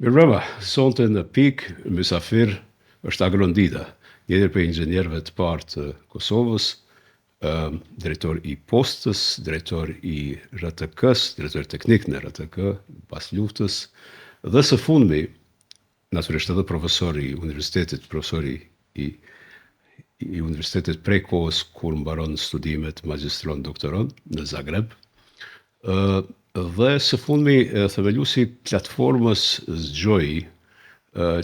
Mirëmbrëma, sonte në pikë mysafir është Agrondida, njëri prej inxhinierëve të parë të Kosovës, drejtor i postës, drejtor i RTK-s, drejtor teknik në RTK pas luftës, dhe së fundmi, natyrisht edhe profesor i universitetit, i universitetit prej kohës kur mbaron studimet magjistron, doktoron në Zagreb, dhe së fundmi themeluesi platformës Zgjoj,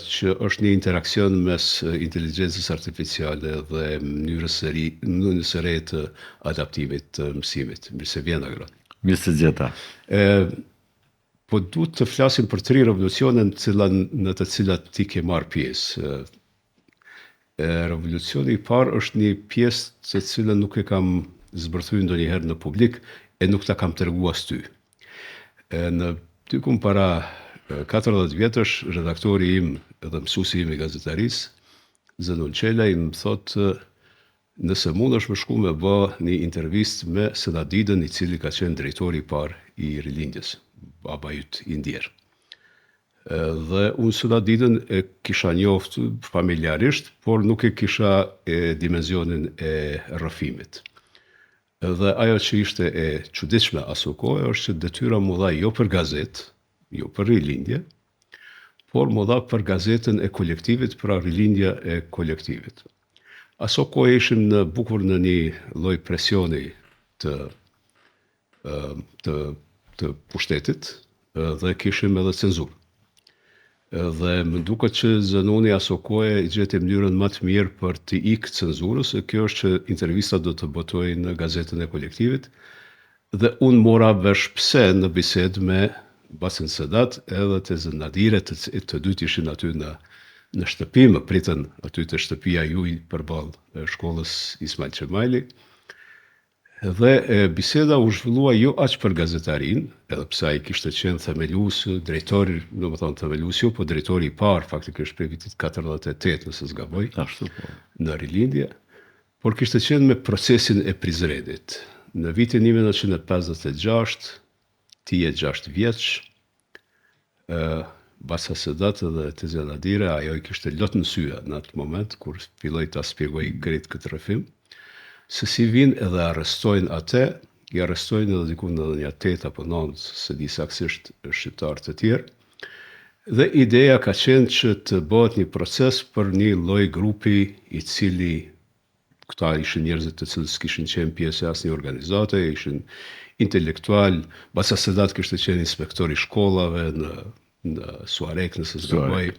që është një interakcion mes inteligjencës artificiale dhe mënyrës së re të adaptimit të mësimit. Mirë se vjen, Agron. Mirë se gjeta. Po duhet të flasim për 3 revolucione në të cilat ti ke marrë pjesë. Revolucioni i parë është një pjesë të cilën nuk e kam zbërthyer ndonjëherë në publik e nuk ta kam treguar as ty. Në tykum para 40 vjetësh, redaktori im edhe mësuesi im i gazetarisë, Zenon Çelaj, më thotë nëse mundesh më shku me bë një intervistë me Senadidën, i cili ka qenë drejtori i parë i rilindjes, baba yt i ndjer. Dhe unë Senadidën e kisha njoft familjarisht, por nuk e kisha dimenzionin e rrëfimit. Dhe ajo që ishte e çuditshme aso kohë është që detyra mu dha jo për gazetë, jo për rilindje, por mu dha për gazetën e kolektivit, pra rilindja e kolektivit. Aso kohë ishim në bukur në një lloj presioni të pushtetit dhe kishim edhe cenzurë. Dhe më duket që Zenoni aso kohë i gjeti mënyrën më të mirë për të ikë cenzurës, e kjo është që intervistat do të botojnë në gazetën e kolektivit, dhe unë mora vesh pse në bisedë me Basen Sedat edhe të Zenadire, të dytë ishin aty në shtëpi, më pritën aty të shtëpia juaj përballë shkollës Ismail Çemajli. Dhe biseda u zhvillua jo aq për gazetarin, edhe pse ai kishte qenë themelues, drejtori, domethënë themelues jo, po drejtori i parë faktikisht prej vitit 48, nëse s'gaboj, Ashtu po. në rilindje, por kishte qenë me procesin e Prizrenit. Në vitin 1956, ti e 6 vjeç, Basa Sedat dhe të Zenadire, ajo i kishte lot në syja në atë moment, kur filloi ta shpjegoj krejt këtë rrëfim, se si vinë edhe arrestojnë atë, i arrestojnë edhe dikun edhe një 8 apo 9, se di saksisht shqiptar të tjerë, dhe ideja ka qenë që të bëhet një proces për një lloj grupi i cili, këta ishin njerëzit të cilës kishin qenë pjesë e asnjë organizate, ishin intelektual. Basa Sedat kishte qenë inspektor i shkollave në Suarek, nëse s'gaboj,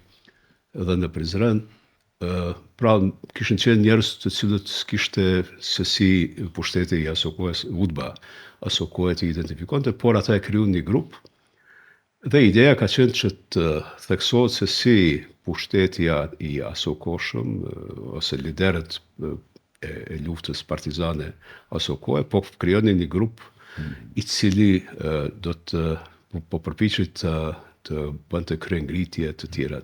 dhe në Prizren. Pra, kishin qenë njerëz të cilët kishte se si pushteti i aso kohës, UDBA, aso kohë të identifikonte, por ata e krijuan një grup, dhe ideja ka qenë që të theksohet se si pushteti i aso kohëshëm, ose liderët e luftës partizane aso kohë, po krijonin një grup i cili do të po përpiqet të bënte kryengritje të tjera.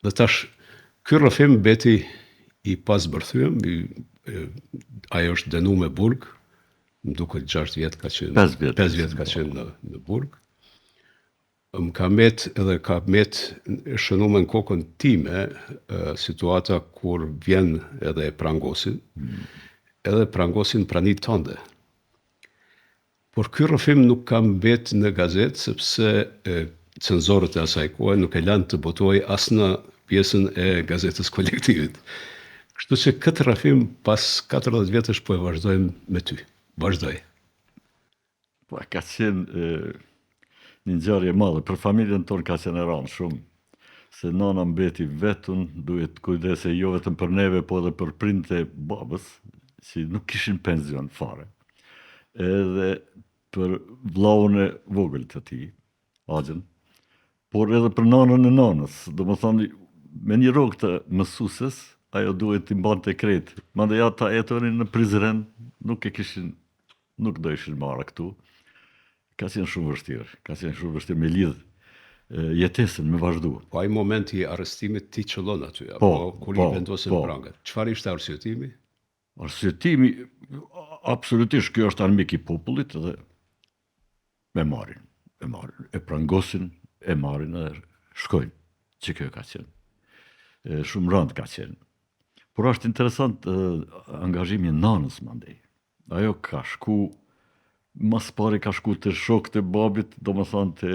Dhe tash, ky rrëfim beti i pasbërthyer, ajo është dënuar me burg, më duket 6 vjet ka qenë, 5 vjet ka qenë në burg. Më ka met shënuar në kokën time situata kur vjen edhe e prangosin, edhe prangosin pranit tënde. Por ky rrëfim nuk ka mbet në gazetë, sepse cenzorët e asaj kohe nuk e lanë të botoj as në pjesën e gazetës kolektivit. Kështu që këtë rrëfim pas 40 vjetësh po e vazhdojmë me ty. Vazhdoj. Po ka qenë një ngjarje e madhe, për familjen tonë ka qenë rëndë shumë, se nana mbeti vetun, duhet kujdese jo vetëm për neve, po edhe për prindët e babës, që nuk kishin penzion fare. Edhe për vllaun e vogël të tij, Axhën, por edhe për nanën e nanës, domethënë me një rrogë të mësueses, ajo duhet t'i mbante krejt. Mandej ata jetonin në Prizren, nuk do ishin marrë këtu. Ka qenë shumë vështirë me lidh jetesën, me vazhdu. Po ai momenti i arrestimit ti qëllon aty, apo kur i vendosën prangët. Çfarë ishte arsyetimi? Arsyetimi, absolutisht, kjo është armik i popullit dhe me marrin. E prangosin, e marrin edhe shkojnë, që kjo ka qenë. Shumë rënd ka qenë. Por është interesant angazhimi i nanës mandej. Ajo ka shku, mas pari ka shku të shokët e babit, do më thonë të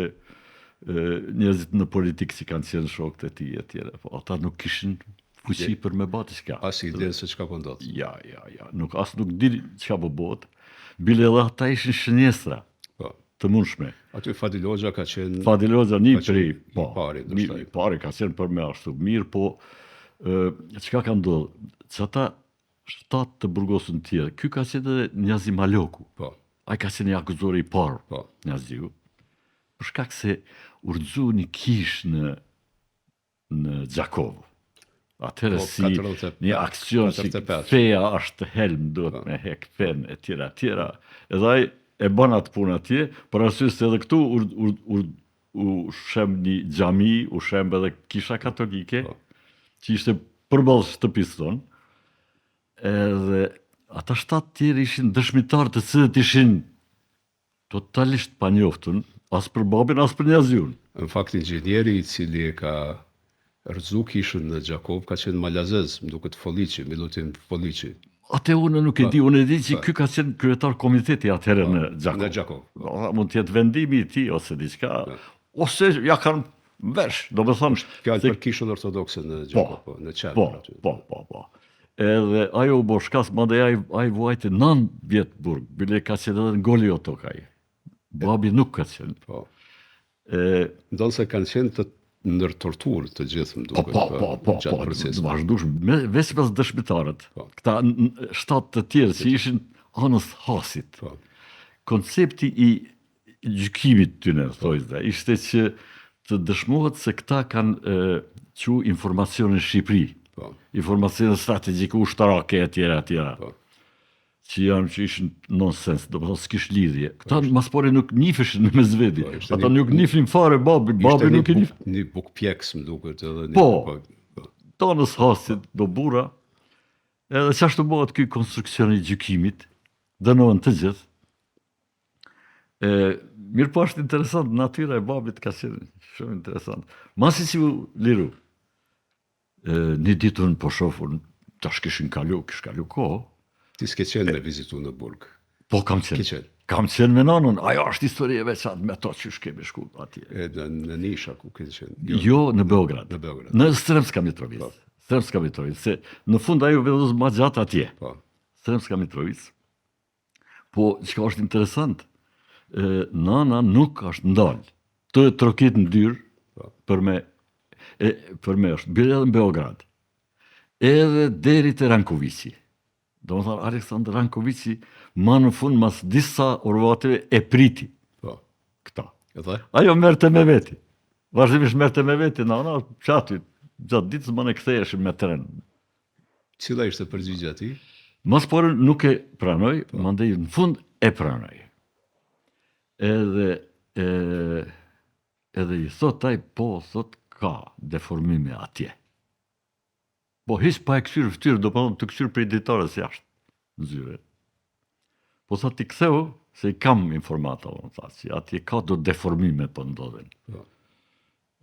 njerëzit në politikë që kanë qenë shokët e tij e tjere. Po ata nuk kishin fuqi për me bati çka. As ide se çka po ndodh. Ja. Nuk di çka po bëhet. Bile edhe ata ishin shënjestra Po. të mundshme. Aty Fadil Hoxha ka qenë Fadil Hoxha një prej, i pari, ndoshta. i pari ka qenë për me ashtu mirë, po çka ka ndodhur? Që ata 7 të burgosën tjerë, ky ka qenë edhe Njazi Maloku. Po. Ai ka qenë akuzori i parë, Po. Njaziu. Për shkak se urxu një kish në Gjakovë. Atëherë Po, si 45, një aksion si 45. feja është helm, duhet me hek fen e tjera. Edhe ai e bën atë punë atje, për arsye se edhe këtu u shem një xhami, u shem edhe kisha katolike, Po. që ishte përballë shtëpisë tonë. Edhe ata 7 tjerë ishin dëshmitar të cilët ishin totalisht pa njoftun, as për babin, as për Njaziun. Në fakt inxhinieri i cili e ka rëzu kishën në Gjakov ka qenë Malazez, më duket Folliçi, Milutin Folliçi. Atë unë nuk e di, unë e di që ky ka qenë kryetar komiteti atëherë në Gjakov. Në Gjakov. Mund të jetë vendimi i tij ose diçka, ose ja kanë vesh, do të thonë Fjalë për kishën ortodokse në Gjakov, po, në Qepër aty. Po. Edhe ajo u bë shkas, madje ai vuajti 9 vjet burg, bile ka qenë edhe në Goliotok ai. Babi nuk ka qenë. Po. Ndonë se kanë qenë të ndër torturë të gjithë, më duket. Po, gjatë procesit. vazhdueshëm, veç pas dëshmitarët. Po. Këta 7 të tjerë që ishin anës hasit. Po. Koncepti i gjykimit tyne, thojë, ishte që të dëshmohet se këta kanë që informacione në Shqipëri, Po. informacione strategjike ushtarake e tjera, Po. që ishin nonsens, do të thonë s'kish lidhje. Këta mas pari nuk nifeshin në mesvedi. Po, ishte Ata një- nuk nifnin fare babi nuk i nif. Një buk pjeks, më duket edhe një. Po. Tanës hasit do burra, edhe qashtu bëhet ky konstruksion i gjykimit, dënohen të gjithë. Mirë po është interesant, natyra e babit ka qenë shumë interesant. Masi që u liru, një ditën po shofun, tash kish kalu kohë, Ti s'ke qenë me vizitu në burg. po kam Ke qenë. qenë. Kam qenë me nanën, ajo është histori e veçantë me to që shkemi shku atje. Në Nisha, ku ke qenë? Jo në Beograd. Në Beograd. Në Sremska Mitrovica. Sremska Mitrovica, se në fund ajo vendos më gjatë atje. Po. Sremska Mitrovica. Po, çka është interesant, nana nuk është ndalë. Të trokit në dyrë Po. për me është, bile edhe në Beograd. Edhe deri te Rankovici. Do më thënë, Aleksandr Rankovici, ma në fund, mas disa orvateve e priti Po. këta. Edhe? Ajo merte me veti. Vazhdimisht merte me veti, nana, qaty, gjatë ditës më në ktheheshin me tren. Cila ishte përgjigja ti? Mas porën nuk e pranoj, mandej në fund e pranoj. Edhe i thot ai, po, thot, ka deformime atje. Po, hiç pa e kthyer fytyrë, do të kthyer prej ditarës jashtë, në zyre. Po sa ti ktheu, se i kam informata, unë thash, që atje ka do deformime po ndodhen. Po.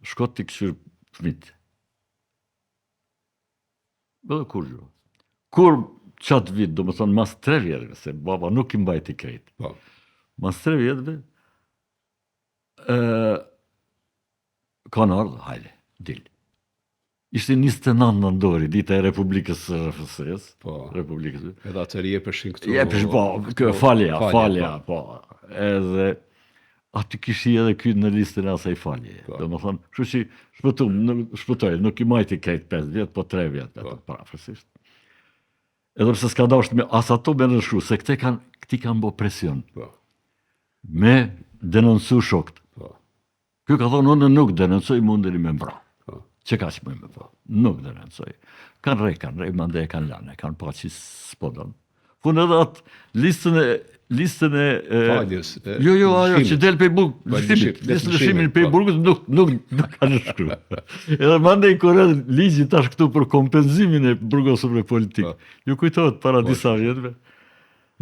Shko ti kthyer fëmijët. Edhe kur jo. Kur qatë vit, do më thonë, mas 3 vjetëve, se baba nuk i mbajti krejt. Po. Mas 3 vjetëve, kanë ardhë, hajde, dil. Ishte 29 nëndori, dita e Republikës së RFS-s, Po. Republikës. Edhe atëri jepeshin këtu. Jepesh, po, falja, po. Edhe aty kishi edhe ky në listën e asaj falje. Po. Do më thonë, kështu që shpëtoj, nuk i majti krejt 5 vjetë, po 3 vjetë, Po. parafësisht. Edhe pse s'ka dashur me as ato me nëshku, se këti kanë bo presion Po. me denoncu shokët. Po. Ky ka thonë, unë nuk denoncoj, mundeni me mbra. Po. Që ka që më me po? Nuk denoncoj. Kanë rej, mande e kanë lane, kanë pa që s'podon. Fun edhe atë listën e Faljes. Jo, ajo që del pe burg, lëshimit, listën e lëshimit, lëshimit pe po. burgut nuk kanë shkru. Edhe mande i kur edhe ligji tash këtu për kompenzimin e burgosëve politik. Po. Ju kujtohet para disa vjetëve.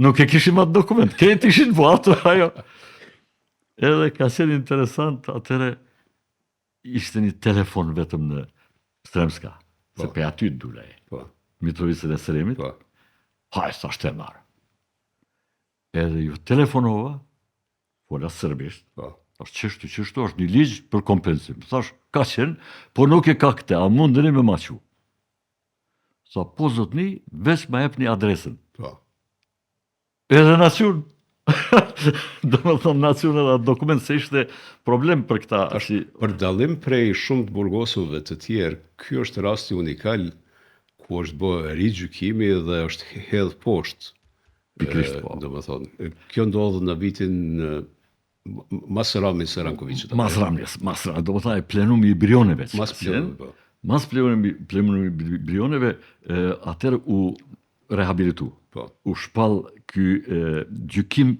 Nuk e kishim atë dokument, krejt ishin po ato ajo. Edhe ka qenë interesant atëre ishte një telefon vetëm në Stremska, se pe aty të dulej, Po, Mitrovicën e Sremit, po, haj, sa shte marë. Edhe ju telefonova, fola sërbisht, po. qështu është një ligj për kompensim. Thash, ka qenë, po nuk e ka këte, a mundëni me maqu. Sa po zotni, veç ma jep një adresën. Po. Edhe nacion. Do më thonë nacion edhe dokument se ishte problem për këta. Për dallim prej shumë të burgosëve të tjerë, ky është rasti unikal ku është bërë rigjykimi dhe është hedhë poshtë. Pikrisht, po. Do më thonë, kjo ndodhë në vitin mas Ramit së Rankovicit. Mas Ramjes, do më thonë e plenumi i Brioneve. Mas plenumi, po. Mas plenumi i Brioneve, atër u rehabilitu. Po. U shpal ky gjykim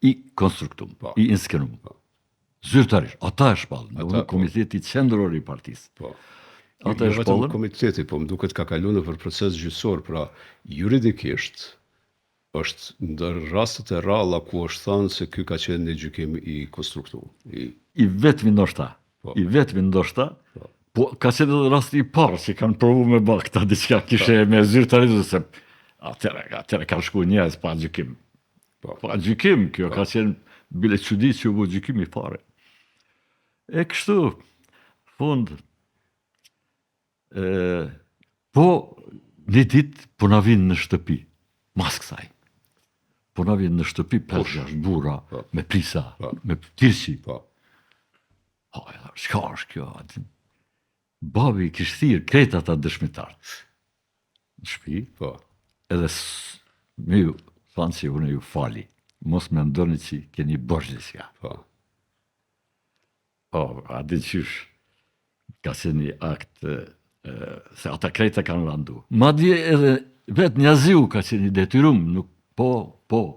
i konstruktum, Po. i inskenum. Zyrtarisht, ata e shpal, në komiteti qendror i partisë. Po. Ata e vetëm shpallën. komiteti, po më duket ka kalu në për proces gjyqësor, pra juridikisht është ndër rastet e ralla ku është thënë se ky ka qenë një gjykim i konstruktuar. I vetmi ndoshta. Po. I vetmi ndoshta. Po ka qenë edhe rasti i parë që kanë provu me bë këta diçka kishe me zyrtarizëm se atëre kanë shku njerëz pa gjykim. Po. Pa gjykim, kjo ka qenë bile çudi që u bë gjykim i parë. E kështu, fund, po një ditë po na vinë në shtëpi, mas kësaj. Po na vinë në shtëpi 5-6 burra, me prisa, me tirsi. Po. Shka është kjo? Babi kishtë thirë krejt ata dëshmitarë. Në shtëpi, Po. edhe me ju, thanë që unë ju fali, mos me ndoni që keni bërsh diçka. Po. A di qysh, ka se një akt, se ata krejta kanë randu. Ma dje edhe vetë njaziu ka qenë një detyrum, nuk po,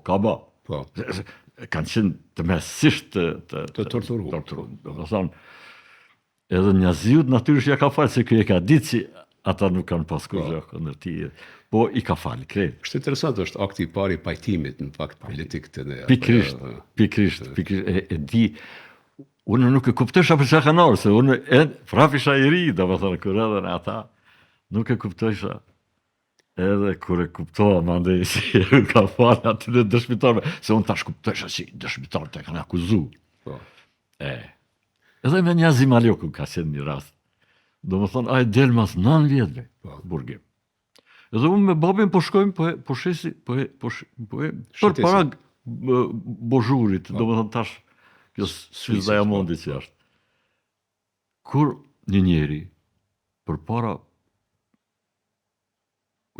ka ba. Po. Kanë qenë të mesisht Të torturuar. Do më thonë, edhe njaziu natyrisht ja ka falë, se kjo e ka ditë që ata nuk kanë paskur gjë kundër tij, po i ka falë krejt. Është interesant, është akti i parë i pajtimit në fakt politik të ne. Pikrisht, e di, unë nuk e kuptosha për çka kanë ardhur, se unë prafisha i ri, domethënë kur edhe në ata, nuk e kuptosha. Edhe kur e kuptova mandej si ka falë aty në dëshmitarëve, se unë tash kuptosha si dëshmitarët e kanë akuzu. Po. Edhe me Njazi Maljoku ka qenë një rast. Do më thonë, a e del mas 9 vjetëve, burgim. Edhe unë me babin po shkojmë, po shesi, për para bozhurit, do më thonë tash, kjo Swiss Diamondi që është. Kur një njeri, për para,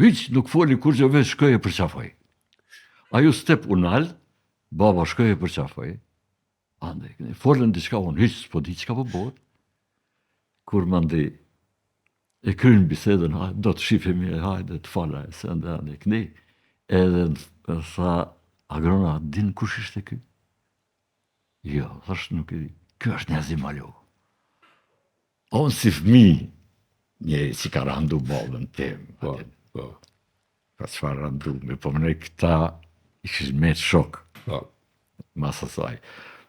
hiq nuk foli kur që veç shkoj e përqafoj. Ajo step unal, baba shkoj e përqafoj, ande, folën diçka unë, hiq s'po di çka po bëhet. Kur mandi e krynë bisedën, do të shifemi, hajde të fala, se ndë këni, edhe tha, agrona, din kush ishte ky? Jo, thash nuk e di, ky është Njazi Maljoku. Onë si fëmi, njeri që ka randu babën tem. Po. Ka çfarë randu, me po mënej këta ishin me shok, Po. mas asaj.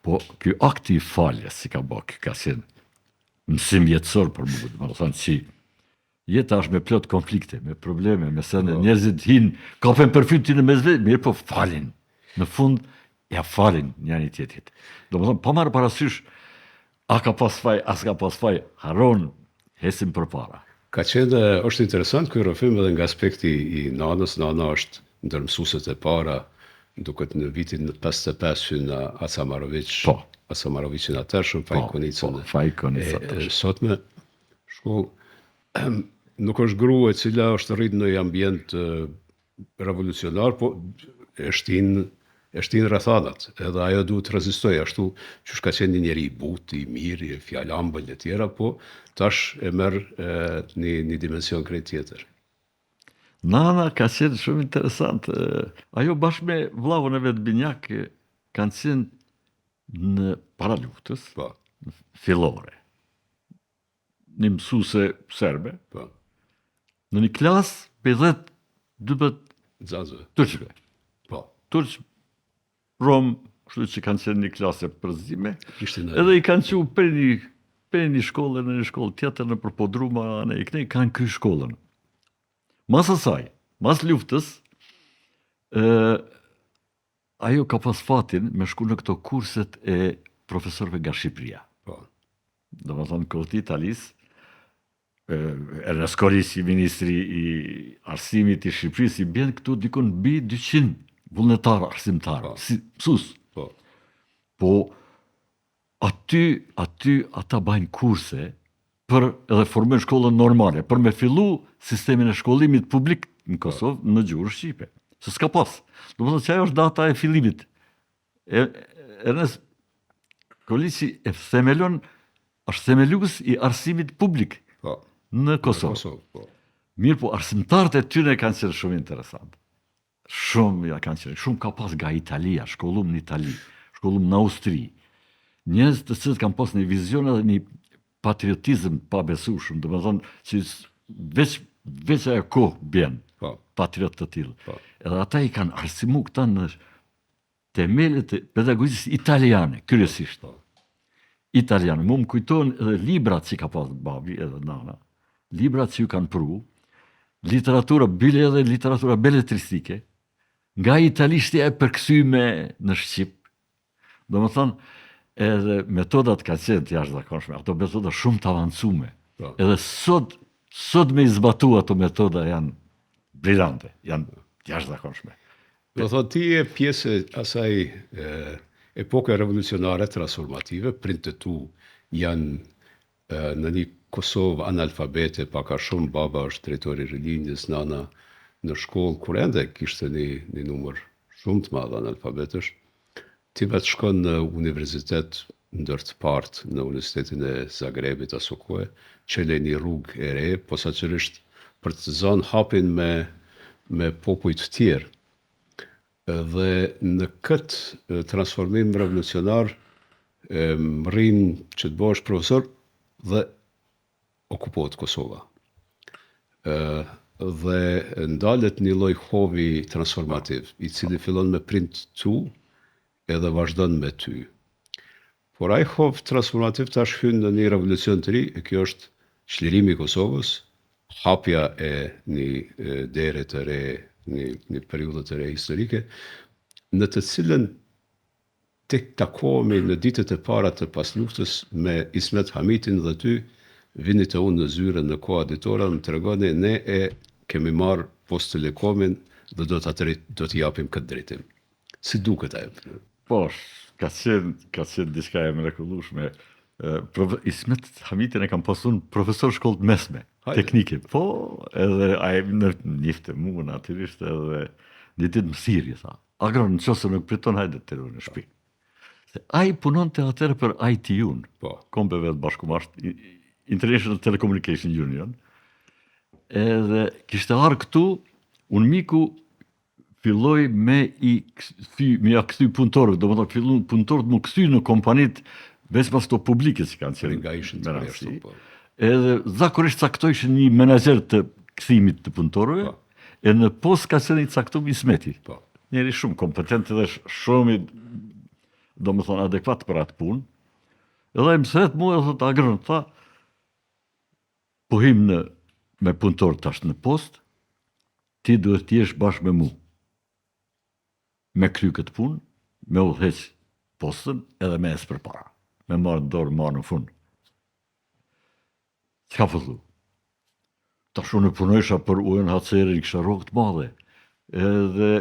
Po, ky akti i faljes si ka bë, ka qenë mësim jetësor për mua, do të thonë që jeta është me plot konflikte, me probleme, me sende, njerëzit hinë, kapen për fytin në mesve, mirë po falin. Në fund, ja falin njëri tjetrit. Do të thonë, pa marrë parasysh, a ka pas faj, as ka pas faj, haron, hesim për para. Ka qenë, është interesant ky rrëfim edhe nga aspekti i nanës. Nana është ndër mësueset e para, duket në vitin 55 në Acamarovic. Po. Acamarowicin atërshëm, Fajkonicën. Fajkonicën atërshëm. Sotme shkollë nuk është grua e cila është rritë në një ambient revolucionar, po e shtin rrethanat, edhe ajo duhet të rezistoj, ashtu që ka qenë një njeri i butë, i mirë, i fjalambël e tjera, po tash e merr një dimension krejt tjetër. Nana ka qenë shumë interesant. Ajo bashkë me vllahun e vet Binjak kanë qenë në para luftës, Po. fillore. Një mësuese serbe, Po. në një klasë për 10-12 Zazëve. turqve. Po. Turq, Rom, kështu që kanë qenë një klasë përzime, Ishte në edhe i kanë qenë për një për një shkollë në një shkollë tjetër në përpodruma në iknej kanë ky shkollën. Mas asaj, mas luftës, ajo ka pas fatin me shku në këto kurset e profesorëve nga Shqipëria. Po. Do më thonë, kohët Italis, Ernest Korisi, ministri I arsimit I Shqipërisë, I bjen këtu dikun bi 200 vullnetarë arsimtarë, si mësus. Po. Po, aty ata bajnë kurse për edhe formojnë shkollën normale, për me fillu sistemin e shkollimit publik në Kosovë në gjuhën shqipe. Se s'ka pas. Do më thonë që ajo është data e fillimit. Ernest Korisi e themelon, është themelues I arsimit publik në Kosovë. Po. Mirë po, arsimtarët e tyre kanë qenë shumë interesant. Shumë ka pas nga Italia, shkollum në Itali, shkollum në Austri. Njerëz të cilët kanë pas një vizion edhe një patriotizëm pa besueshëm, do të thonë që veç ajo kohë bjen patriot të tillë. Edhe ata I kanë arsimu këta në themelet e pedagogjisë italiane, kryesisht. Italiane, më kujtojnë edhe librat që ka pas babi edhe nana, librat që ju kanë pru, literatura, bile edhe literatura beletristike, nga italishtja e përksyme në Shqip. Do më thonë, edhe metodat ka qenë të jashtëzakonshme, ato metoda shumë të avancume. Edhe sot me izbatu ato metoda janë brillante, janë të jashtëzakonshme. Do thotë ti je pjesë asaj epoke revolucionare transformative, prindët tu janë në një Kosovë analfabete, paka shumë, baba është drejtori rilinjës, nana në shkollë, kur ende kishte një numër shumë të madh analfabetësh. Ti vetë shkon në universitet ndër të partë në Universitetin e Zagrebit aso kohë, çelë një rrugë e re, posaçërisht për të zënë hapin me popull të tjerë. Dhe në këtë transformim revolucionar rrin që të bëhesh profesor dhe okupohet Kosova. Dhe ndalet një lloj hovi transformativ, I cili fillon me prind tu edhe vazhdon me ty. Por ai hov transformativ tash hyn në një revolucion të ri, e kjo është çlirimi I Kosovës, hapja e një dere të re, një periudhë të re historike, në të cilën tek takohemi në ditët e para të pas luftës me Ismet Hamitin dhe ty, vini të unë në zyre në koaditora, më të regoni, ne kemi marrë post të lekomin dhe do të japim këtë drejtim. Si duket ajo? Po, ka qenë diçka e mrekullueshme. Ismet Hamitin e kam pasun profesor shkollë mesme, teknike. Po, edhe ai njifte mua natyrisht edhe një ditë më thirrje tha. Agron, nëse nuk priton hajde të në shtëpi. Se ai punonte atëherë për ITU-n, kombeve të bashkumarrë, International Telecommunication Union. Edhe kishte ardhur këtu, unë miku filloi me ja kthy punëtorëve, do të thotë fillon punëtorët më kthy në kompanitë veç pas to publike që kanë qenë nga ishin të rreshtu. Edhe zakonisht caktojshin një menaxher të kthimit të punëtorëve, e në post ka qenë I caktuar Ismeti. Njeri shumë kompetent dhe shumë do më thonë adekuat për atë punë. Edhe më thret mua dhe thotë Agrën, tha, po him me punëtor tash në post, ti duhet t'jesh bashkë me mu. Me kry këtë punë, me udhëheq postën edhe me esë për para. Me marrë dorë marrë në fund. Çka fillu? Tash unë punojsha për UNHCR-in, kisha rrogë të madhe. Edhe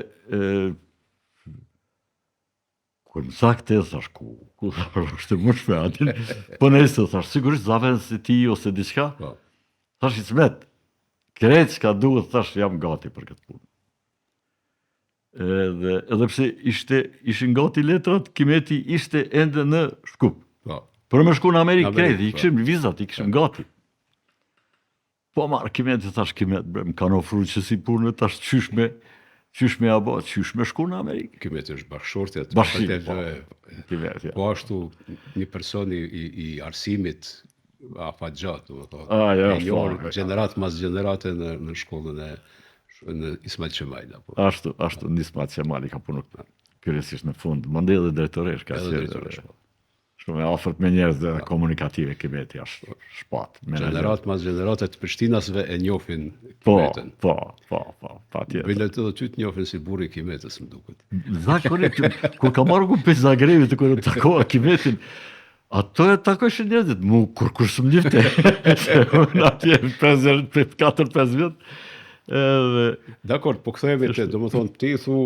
kur më sakte, thash ku është më shpe atin, po nëse thash, sigurisht zaven si ti ose diçka, thash Ismet, krejt që ka duhet, thash jam gati për këtë punë. Edhe pse ishin gati letrat, Kimeti ishte ende në Shkup. Për me shku në Amerikë krejt, I kishim vizat, I kishim gati. Po marrë Kimeti, thash Kimet, më kanë ofru që si punë, tash qysh me abo, qysh me shku në Amerikë. Kimeti është bashkëshortja. Kimeti, po ashtu një person I arsimit afat gjatë, gjenerat mas gjenerate në shkollën në Ismail Qemajla. Ashtu në Ismail Qemajla ka punu kryesisht në fund, mande edhe drejtoresh ka qenë. Shumë e afërt me njerëz dhe komunikative Kimeti është shpat. Gjenerat mas gjenerate të Prishtinasve e njohin Po, Kimetën. patjetër. Bilet edhe ty të njohin si burri i Kimetës, më duket. Zakonisht, kur ka marrë ku për Zagrebit, kur e takova Kimetin, ato e takojshin njerëzit, kur së më njifte, se unë atje 4-5 vjet, edhe Dakor, po kthehemi te, domethënë ti thu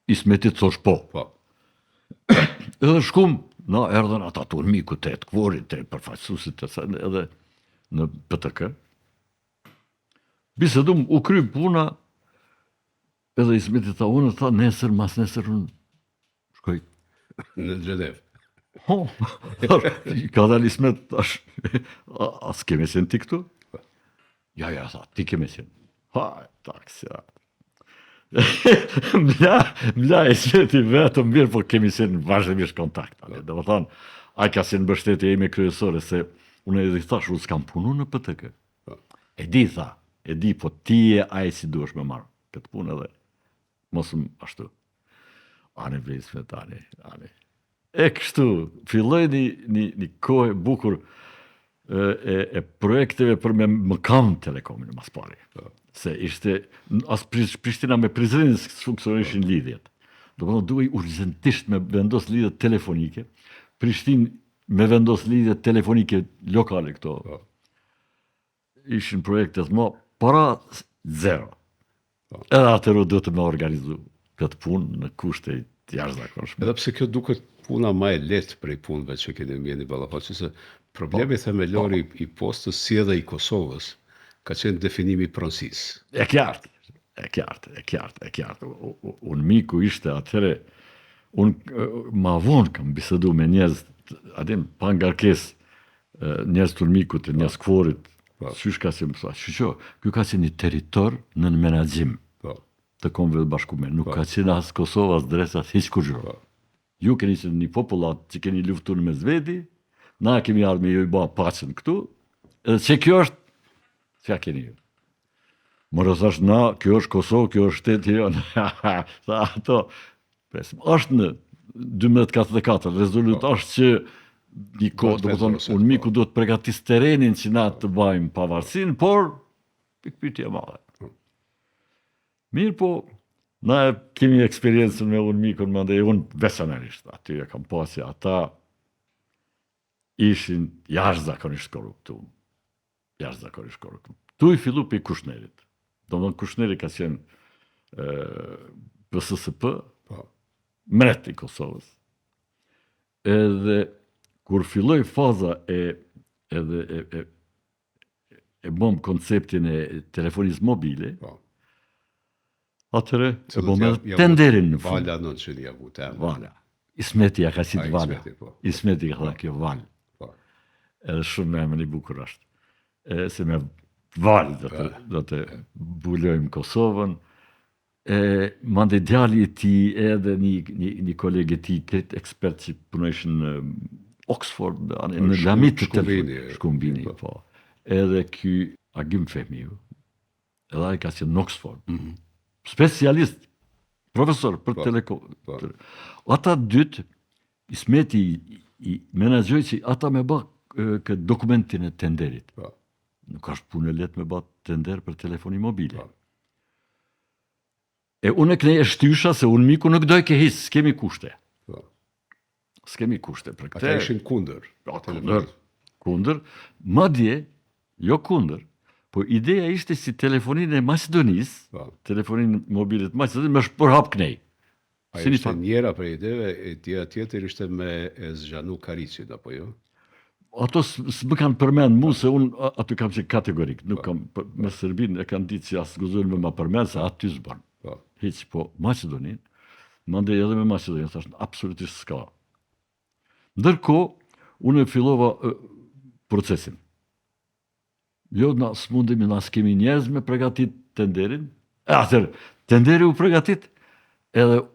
Ismetit thosh po. po. Edhe shkum, na erdhen ata tur miku të Kvorit, të përfaqësuesit edhe në PTK. Bisedum u kry puna, edhe Ismeti tha, unë tha, mas nesër unë shkoj. Në Gjenev. Ka dalë Ismet, as kemi sen ti këtu? Ja, tha, ti kemi sen. Taksja. Mla Ismeti vetëm mirë, po kemi sen vazhdimisht kontakt. Dhe më thonë, a ka sen mbështetje ime kryesore, se unë edhe thash, unë s'kam punu në PTK. E di, po ti e ai si duesh me marë këtë punë edhe, mos më ashtu. Ani vej Ismet, ani. E kështu, filloj një kohë bukur e projekteve për me kam Telekomin mas pari. Se ishte, as Prishtina me Prizrenin funksionishin lidhjet. Do më duhej urgentisht me vendos lidhjet telefonike, Prishtin me vendos lidhjet telefonike lokale këto. Ishin projektet ma, para zero. Edhe atëro do të me organizu këtë punë në kushte të jashtëzakonshme. Edhe pse kjo duket puna më e lehtë prej punëve që keni mbjeni ballafaqe, se problemi themelor i postës si edhe i Kosovës ka qenë definimi i pronësisë. E qartë. Unë miku ishte atëre, unë ma vonë kam bisedu me njerëz, adim, pa ngarkes, njerëz të mikut, njerëz Kvorit, qysh ka si më thua, kjo ka si një territor në menaxhim të Kombëve të Bashkuara, nuk ka qenë as Kosova, as Dresa, hiç kurrë. Ju keni qenë një popullat që keni luftuar me Zvedi, na kemi ardhur me ju i bë paqen këtu, edhe që kjo është, çka keni ju. Mërë thash, kjo është Kosovë, kjo është shteti jonë. Tha ato, është në 1244, rezolut është që një kohë, do më thonë, unë miku do të pregatis terenin që na të bajmë pavarësin, por pikpytje madhe. Mirë po, na kemi eksperiencën me unë mikun, më ndaj unë veçanërisht, aty e kam pasi, ata ishin jashtëzakonisht korruptum. Tu i fillu për i Kushnerit. Do më Kushneri ka qenë PSSP, mret i Kosovës. Edhe kur filloi faza e bom konceptin e telefonisë mobile, atëre e bom edhe tenderin në fund. Vala në që një avut. Vala. Ismeti ja ka si të vala. Ismeti ka tha kjo val. Edhe shumë me emën i bukur është. Se me val do të bulojmë Kosovën. Mande djali ti edhe një kolege ti, këtë ekspert që punojshin në Oxford, në Lamit të Shkumbini. Edhe ky Agim Fehmiu, edhe ai ka qenë në Oxford. Specialist, profesor për telekom. Ata dytë, Ismeti i menaxhoi që ata me bë këtë dokumentin e tenderit. Nuk është punë e lehtë me bë tender për telefoni mobile. E unë e kënej e shtysha se unë miku nuk doj ke hisë, s'kemi kushte. S'kemi kushte për këte. Ata ishin kundër. Kundër. Madje, jo kundër, po ideja ishte si telefonin e Macedonisë, telefonin mobilit Macedonisë, me shpërhap kënej. A ishte njera për ideve, e tjetër ishte me zgjanu Karicin, apo jo? Ato s'më kanë përmend mu, se unë aty kam që kategorik. Nuk kam, me Serbinë e kanë ditë që asë gëzullë me ma përmend, se aty s'bërnë. Hiq, po Macedonin, mandej edhe me Macedonin, thashtë, absolutisht s'ka. Ndërko, unë e fillova procesin. Jo, na s'mundemi, na s'kemi njerëz me pregatit tenderin. Atër, tenderi u pregatit, edhe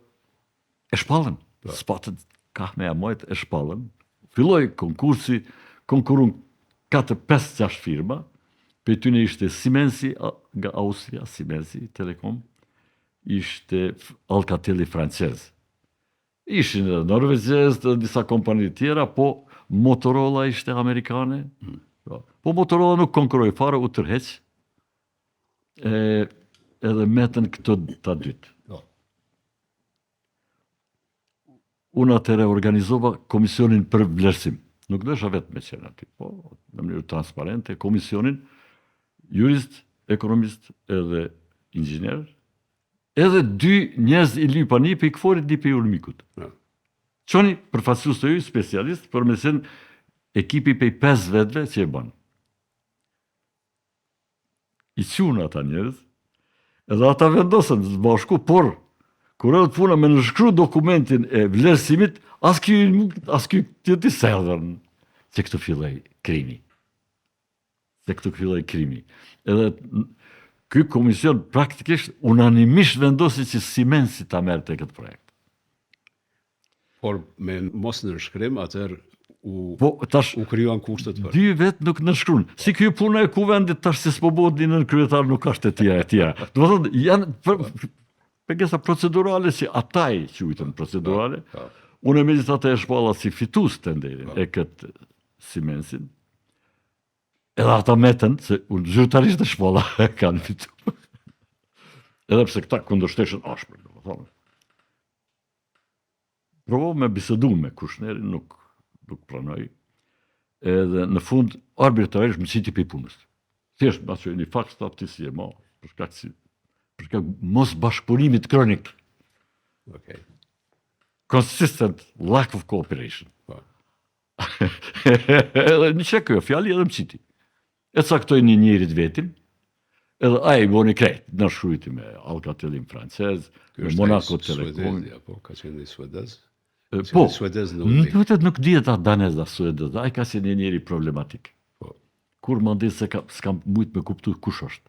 e shpallën. Spatët kahmeja mojt e shpallën. Filloj konkursi, konkurun 4-5-6 firma, për tyne ishte Siemensi nga Austria, Siemensi Telekom, ishte Alcatel francez. Ishin edhe norvezez dhe disa kompani tjera, po Motorola ishte amerikane. Po Motorola nuk konkurroi fare, u tërheq. Edhe metën këto ta dytë. Unë atëre organizova komisionin për vlerësim. Nuk desha vetë me qenë aty, po në mënyrë transparente, komisionin, jurist, ekonomist edhe inxhinier, edhe 2 njerëz i lypa, një pe i këforit, një pe i ulmikut. Qoni përfaqësues të ju, specialist, për me qenë ekipi pe i 5 vetëve që e banë. I qunë ata njerëz, edhe ata vendosën së bashku, por kur edhe puna me nënshkru dokumentin e vlerësimit, as ky ti servern, se këtu filloi krimi. Edhe ky komision praktikisht unanimisht vendosi që Siemensi ta merrte këtë projekt. Por me mos nënshkrim, atëherë u krijuan kushtet për. 2 vetë nuk nënshkruan. Si ky puna e kuvendit tash se s'po bëhet një nën kryetar nuk ka e tjera. Do të thotë janë pegesa procedurale që ata i quajtën procedurale. Unë megjithatë e shpalla si fitues tenderin e këtë Siemensin. Edhe ata metën, se unë zyrtarisht e shpalla kanë fitu. Edhe pse këta kundërshteshen ashpër, do të thonë. Provova me bisedu me Kushnerin, nuk pranoj. Edhe në fund, arbitrarisht më qiti për punës. Thjesht, ma që një fakt të si e ma, për shkak mos bashkëpunimit kronik. Consistent lack of cooperation. Edhe një që kjo fjali edhe më qiti. E caktoj një njerit vetin, edhe ai boni krejt, në shkrujti me Alcatelin francez, me Monaco Telekom. Po, ka qenë një suedez? Po, nuk dihet atë danez da suedez, ai ka qenë një njeri problematik. Kur më ndesë se s'kam mujt me kuptu kush është.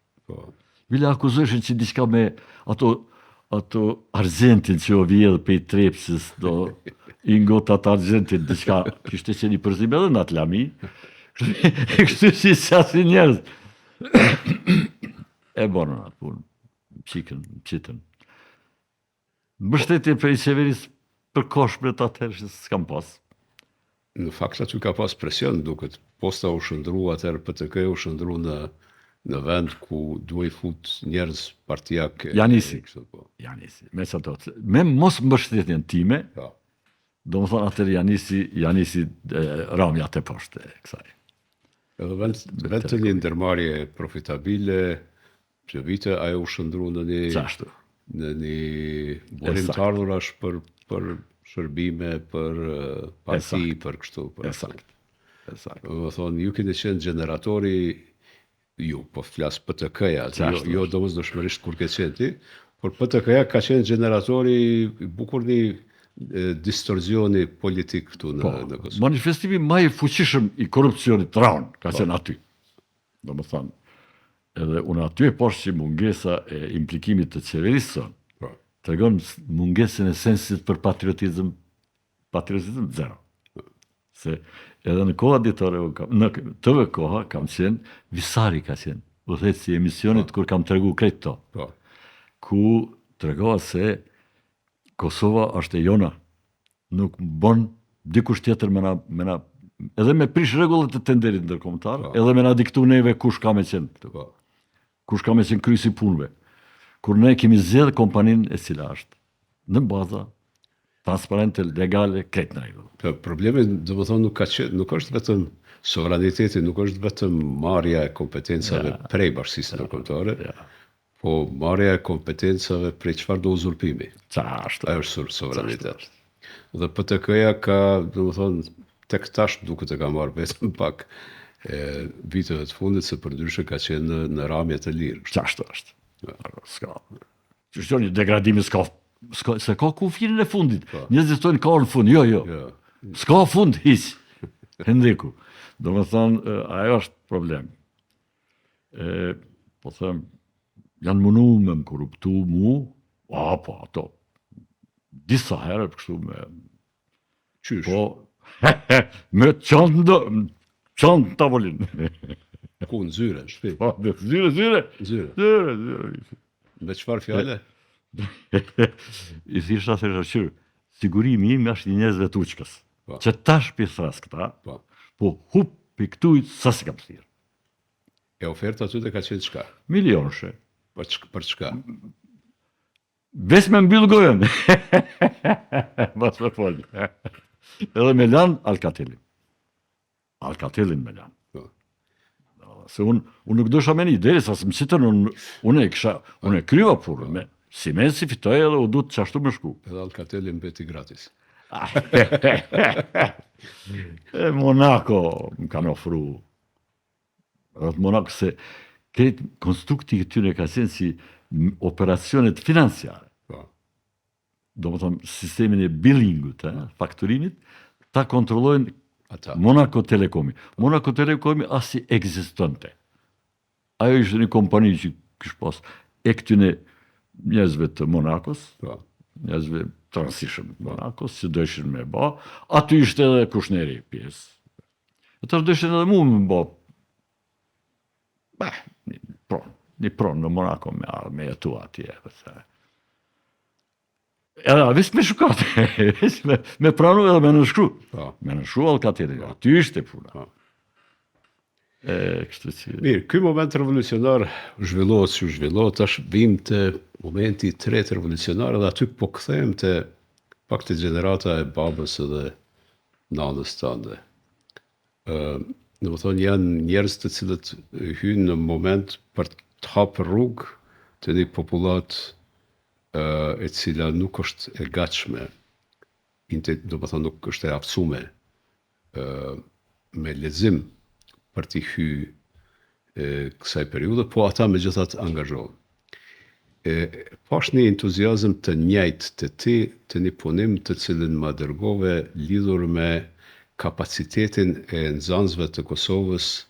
Bile akuzojshin që diçka me ato argentin që o vjedhë pe i trepsis, do i ngot atë argentin, diçka kishte qenë i përzim edhe në atë lami, kështu si qasi njerëz. E bonën atë punë, qitën. Mbështetje për i qeveris për koshmet atëherë që s'kam pas. Në fakt aty ka pas presion, duket posta u shëndru, atëherë PTK u shëndru në vend ku duhej fut njerëz partijak. Janisi, me që të me mos mbështetjen time, do më thonë atër Janisi ramja të poshtë e kësaj. Edhe vend të një ndërmarje profitabile, që vite ajo u shëndru në një burim të ardhurash për shërbime, për parti, për kështu. Esakt. Më thonë, ju keni qenë generatori, ju, po flasë PTK-ja, jo domosdoshmërisht kur ke qenë ti, por PTK-ja ka qenë generatori bukur një distorzioni politik këtu në Kosovë. Manifestimi ma i fuqishëm i korupcionit raun ka qenë aty. Do më thanë, edhe unë aty e poshtë që mungesa e implikimit të qeverisë të regon mungesën e sensit për patriotizm zero. Se edhe në koha ditore, në tëve koha kam qenë, Visari ka qenë, u thejtë si emisionit kur kam të regu krejt to, ku të regoha se Kosova është e jona, nuk bon dikush tjetër me na edhe me prish regullet të tenderit ndërkombëtar, edhe me na diktu neve kush ka me qenë, kush ka me qenë krysi punve. Kur ne kemi zjedhë kompanin e cila është në baza, transparente, legale, krejt në regullë. Problemi, do më thonë, nuk është vetëm sovraniteti, nuk është vetëm marrja e kompetencave prej bashkësisë ndërkombëtare, po marrja e kompetencave prej çfarë do uzurpimi. Ajo është sovranitet. Dhe PTK-ja ka, do më thonë, tek tash duket e ka marrë vetëm pak viteve të fundit, se përdryshe ka qenë në ramje të lirë. Qashtë është. Që është një degradimi se ka ku filin e fundit. Njëzit tojnë ka në fund, jo. S'ka fund, hiq. Hendiku. Do me thonë, ajo është problem. Po them, janë mënu me më korruptu mu, po ato. Disa herë kështu me... Qysh? Po, me qanë tavolin. Ku, në zyre, në shpi? Po, zyre. Me qëfar fjale? I thishtë atë shërë, sigurimi im është një njerëzve të uçkës. Që tash pi thras këta, po hup pi këtuj sa si kam thirë. E oferta aty të ka qenë çka? Milionëshe. Për çka? Ves me mbyll gojën. Mas për folë. Edhe me lanë Alcatelin. Alcatelin me lanë. Se unë nuk dosha me një, deri sa së më citën, unë e kryva purën, si me si fitoj edhe u du të qashtu me shku. Edhe Alcatelin beti gratis. Monaco më kanë ofru. Edhe Monaco se kretë konstrukti këtyre ka qenë si operacionet financiare. Do më thëmë, sistemin e billingut, fakturimit, ta kontrollojnë Monaco Telekomi. Monaco Telekomi asi eksistante. Ajo ishte një kompani që kishë pas e këtyne njerëzve të Monakos, njerëzve transishëm Monakos, që dëshin me ba, aty ishte edhe Kushneri pjesë. E tërë dëshin edhe mu me ba, një pronë në Monaco me jetu atje. Edhe vis me shukat, me pranu edhe me nëshkru. Me nëshkru Alcatelin, aty ishte puna. Mirë, ky moment revolucionar zhvillohet që zhvillohet, tash vim të momenti i tretë revolucionar dhe aty po kthehem të pak të gjenerata e babës edhe nanës tande. Në më thonë janë njerëz të cilët hynë në moment për të hapë rrugë të një popullat e cila nuk është e gatshme, do më thonë nuk është e aftësume me lexim për t'i hyjë kësaj periudhe, po ata me gjithat angazhohen. Pash një entuziazm të njëjtë të ti, të një punim të cilin ma dërgove lidhur me kapacitetin e nxënësve të Kosovës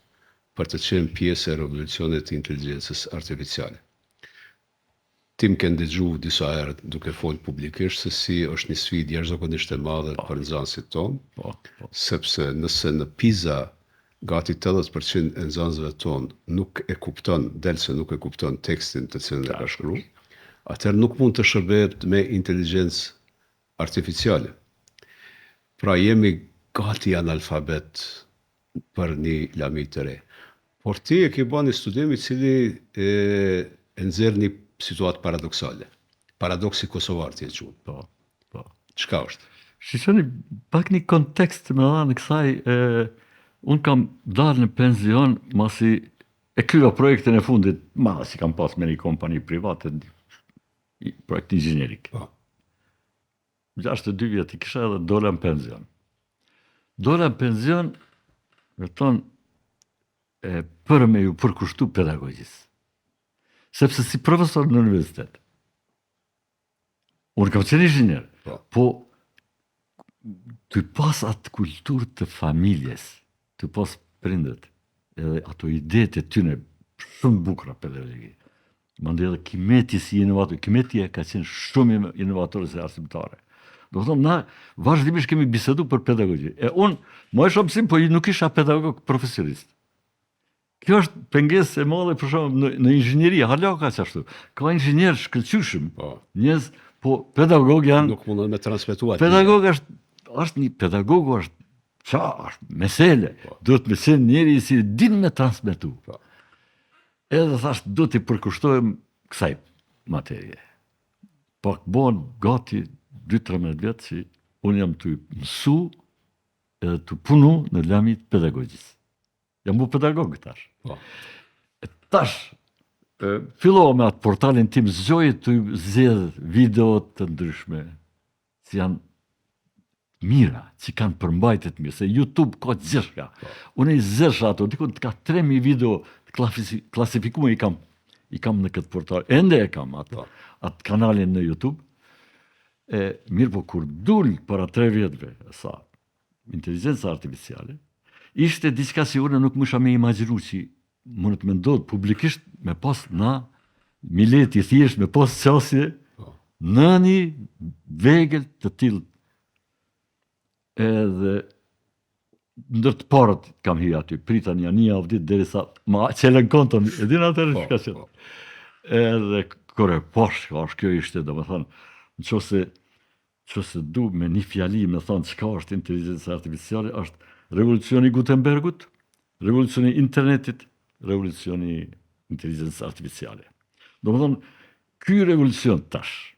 për të qenë pjesë e revolucionit të inteligjencës artificiale. Tim kënë dëgju disa herë duke folë publikisht se si është një sfidë jashtëzakonisht e madhe për nxënësit tonë, sepse nëse në Pisa gati 80% e nxënësve tonë nuk e kupton, del se nuk e kupton tekstin të cilin e ka shkruar, atëherë nuk mund të shërbehet me inteligjencë artificiale. Pra jemi gati analfabet për një lami të re. Por ti e ke bën një studim i cili e nxjerr një situatë paradoksale. Paradoksi kosovar ti e quhet. Po. Çka është? Shishoni pak një kontekst me dhanë kësaj, unë kam dalë në penzion masi e kryva projektin e fundit, si kam pas me një kompani private, projekt inxhinierik. 62 vjet i kisha edhe dola në penzion. Dola në penzion, me tonë, për me ju përkushtu pedagogjisë. Sepse si profesor në universitet, unë kam qenë inxhinier, po të pas atë kulturë të familjes, të pas prindët, edhe ato idetë e tyne shumë bukra pedagogjike. Mande edhe Kimeti si inovator, Kimeti ka qenë shumë inovatorë se arsimtare. Do të thonë, na vazhdimisht kemi bisedu për pedagogji. E unë, më isha mësim, po nuk isha pedagog profesionist. Kjo është pengesë e madhe për shkak në inxhinieri, hala ka qashtu. Ka inxhinier shkëlqyshëm, njerëz, po pedagog janë nuk mundon me transmetuar. Pedagog është një pedagogu është mesele. Duhet me qenë njeri si din me transmetu. Edhe thash do t'i përkushtojmë kësaj materie. Pak bon gati 2-13 vjetë që unë jam të mësu edhe të punu në lamit pedagogjisë. Jam bu pedagog tash. Tash, fillova me atë portalin tim, zgjoj të zjedh video të ndryshme, që janë mira, që kanë përmbajtet mirë, se YouTube ka zërshka. Unë i zërshka ato, dikun të ka 3000 video klasifikume i kam në këtë portal. Ende e kam atë kanalin në YouTube. Mirë po kur dul para 3 vjetëve, sa inteligenca artificiale, ishte diçka si unë nuk mësha me imagjinu që mund të mendojt publikisht me pas na mileti thjesht me pas qasje në një vegël të tillë. Edhe ndër të parët kam hi aty, prita një javë ditë derisa ma qelen konton, e din atërë shka qëtë. Edhe kore, është kjo ishte, do më thënë, në qose që se du me një fjali me thonë çka është inteligenca artificiale, është revolucioni Gutenbergut, revolucioni internetit, revolucioni inteligencës artificiale. Do më thonë, ky revolucion tash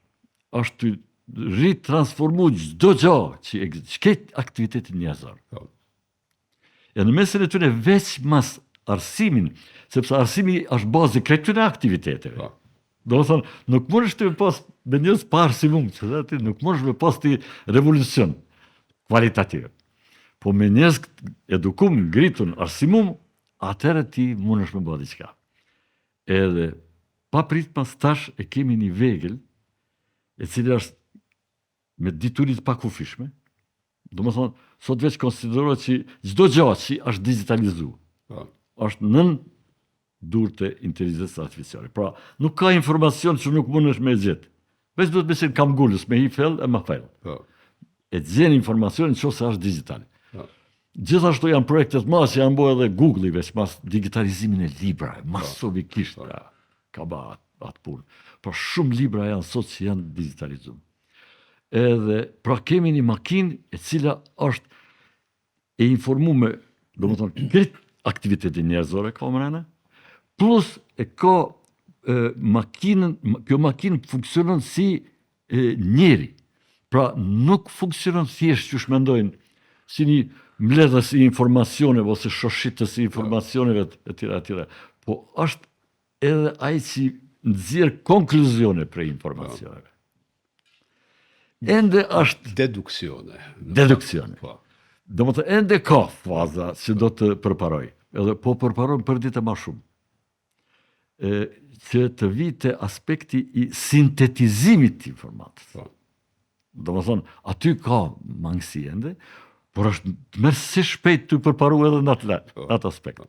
është të ritransformu çdo gjë që këtë aktivitetin njerëzor. E në mesin e tyre veç mas arsimin, sepse arsimi është bazë e këtyre aktiviteteve. Do të thonë, nuk mundesh të pas me njerëz pa arsimum, që ti nuk mundesh me pas ti revolucion kvalitativ. Po me njerëz edukum, ngritun, arsimum, atëherë ti mundesh me bëj diçka. Edhe pa prit pas tash e kemi një vegël e cila është me diturit pa kufishme. Do më thonë, sot veç konsiderohet që çdo gjë që është digitalizu, është nën durë të inteligencës artificiale. Pra, nuk ka informacion që nuk mundesh me gjetë. Veç do të besin kam gullës, me hi fell e ma fell. E gjen informacionin që se është digital. Gjithashtu janë projektet ma që janë bo edhe Google-i veç mas digitalizimin e libra, masovikisht ka ba atë punë. Pra shumë libra janë sot që janë digitalizuar. Edhe, pra kemi një makinë e cila është e informume, do më thonë, këtë aktivitetin njerëzore ka mrena, plus e ka makinën, kjo makinë funksionon si njeri. Pra nuk funksionon thjesht që shmendojnë si një mbledhës i informacioneve ose shoshitës i informacioneve e tjera. Po është edhe ai që nxjerr konkluzione prej informacioneve. Ende është deduksione. Do më të ende ka faza që do të përparoj. Edhe po përparojmë për ditë më shumë. Që të vite aspekti i sintetizimit të informatës. Do më thonë, aty ka mangësi ende, por është mërë si shpejt të përparu edhe në atë aspekt.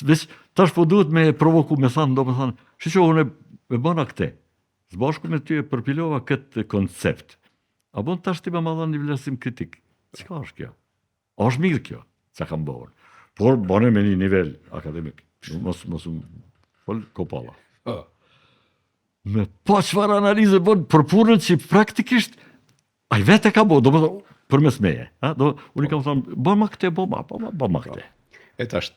Veç, tash po duhet me provoku me thanë, do më thonë, që unë e bëna këte, zbashku me ty e përpilova këtë koncept. A bon tash ti me ma dhanë një vlerësim kritik. Qëka është kjo? A është mirë kjo, që kam bëhën. Por bëne me një nivel akademik. Mos fol kopala. Me pa qëfar analize bënë për punën që praktikisht a i vete ka bëhë, do më thonë, për mes meje. Unë i kam thonë, bënë ma këte, bënë ma këte. E tash,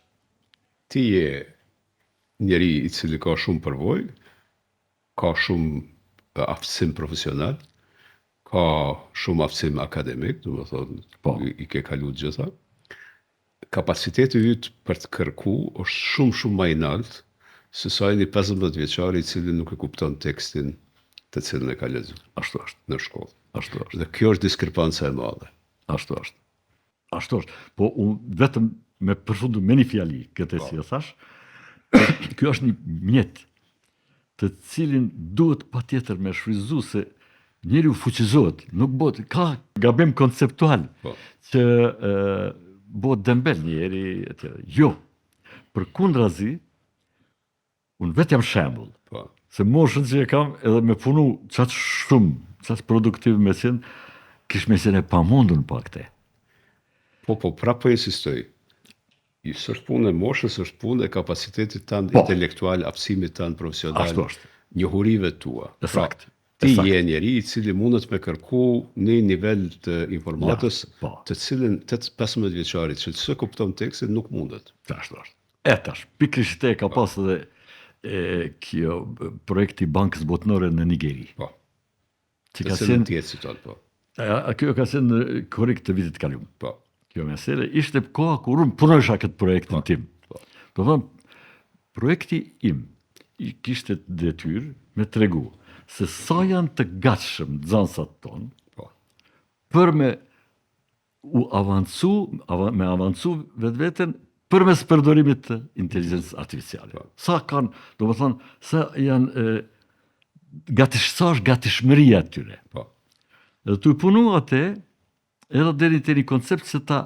ti je njeri i cili ka shumë përvoj, ka shumë aftësim profesional, ka shumë aftësim akademik, do më thonë, i ke kalu gjitha. Kapaciteti yt për të kërku është shumë ma i naltë se sa një 15 vjeçari i cili nuk e kupton tekstin të cilën e ka lexuar. Ashtu është. Në shkollë. Ashtu është. Dhe kjo është diskrepanca e madhe. Ashtu është. Ashtu është. Po unë vetëm me përfundu me një fjali, këtë si e thash, kjo është një mjet të cilin duhet patjetër me shfrytzu se njeri u fuqizohet, nuk bëhet, ka gabim konceptual që bëhet dembel njeri etj. Jo. Përkundrazi, unë vetë jam shembull. Se moshën që e kam edhe me punu qatë shumë, qatë produktiv me qenë, kish me qenë e pamundur pa këte. Po, prapë insistoj. Sështë punë e moshës, është punë e kapacitetit tanë intelektual, aftësimit tanë profesional, njohurive tua. Esakt. Ti je njeri i cili mundet me kërku një nivel të informatës të cilin 15 vjeçarit që të kupton tekstin nuk mundet. Ashtu është. Etash, pikrisht e ka pas edhe kjo projekti bankës botnore në Nigeri. Po. Që ka qenë tjetë si tonë, po. Kjo ka qenë korrekt të vitit kaluar. Po. Kjo mesele ishte koha kur unë punojsha këtë projektin tim. Do thonë, projekti im i kishte detyrë me tregu se sa janë të gatshëm nxënësat tonë për me avancu vetveten përmes përdorimit të inteligjencës artificiale. Sa kanë, do më thonë, sa janë sa është gatishmëria atyre. Dhe të punu atë, edhe deri të një koncept se ta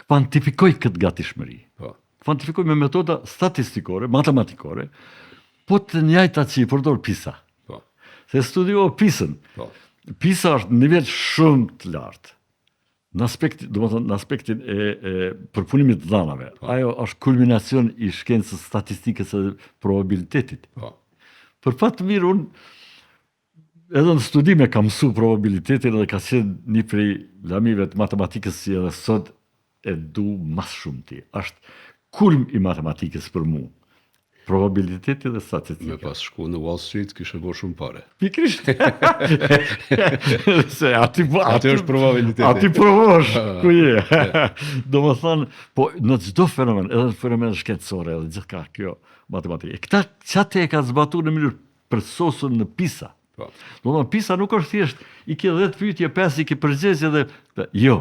kvantifikoj këtë gatishmëri. Kvantifikoj me metoda statistikore, matematikore, po të njajta që i përdor PISA. Se studio PISA-n. PISA është në nivel shumë të lartë. Në aspektin e përpunimit të dhanave. Ajo është kulminacion i shkencës statistikës e probabilitetit. Për fatë mirë, unë edhe në studime kam mësu probabilitetin dhe ka qenë një prej lamive të matematikës si edhe sot e du mas shumë ti. Ashtë kulm i matematikës për mu. Probabiliteti dhe statistika. Me pas shku në Wall Street, kishe bo shumë pare. Pikrisht. Se ati është probabiliteti. Ati provosh ku je. Do më thënë, po në çdo fenomen, edhe në fenomen shkencore, edhe gjithka kjo matematikë. E këta qate e ka zbatu në mënyrë për sosën në PISA. Po. Do më thënë, PISA nuk është thjesht, i ke 10 pyetje, 5 i ke përgjigje dhe jo.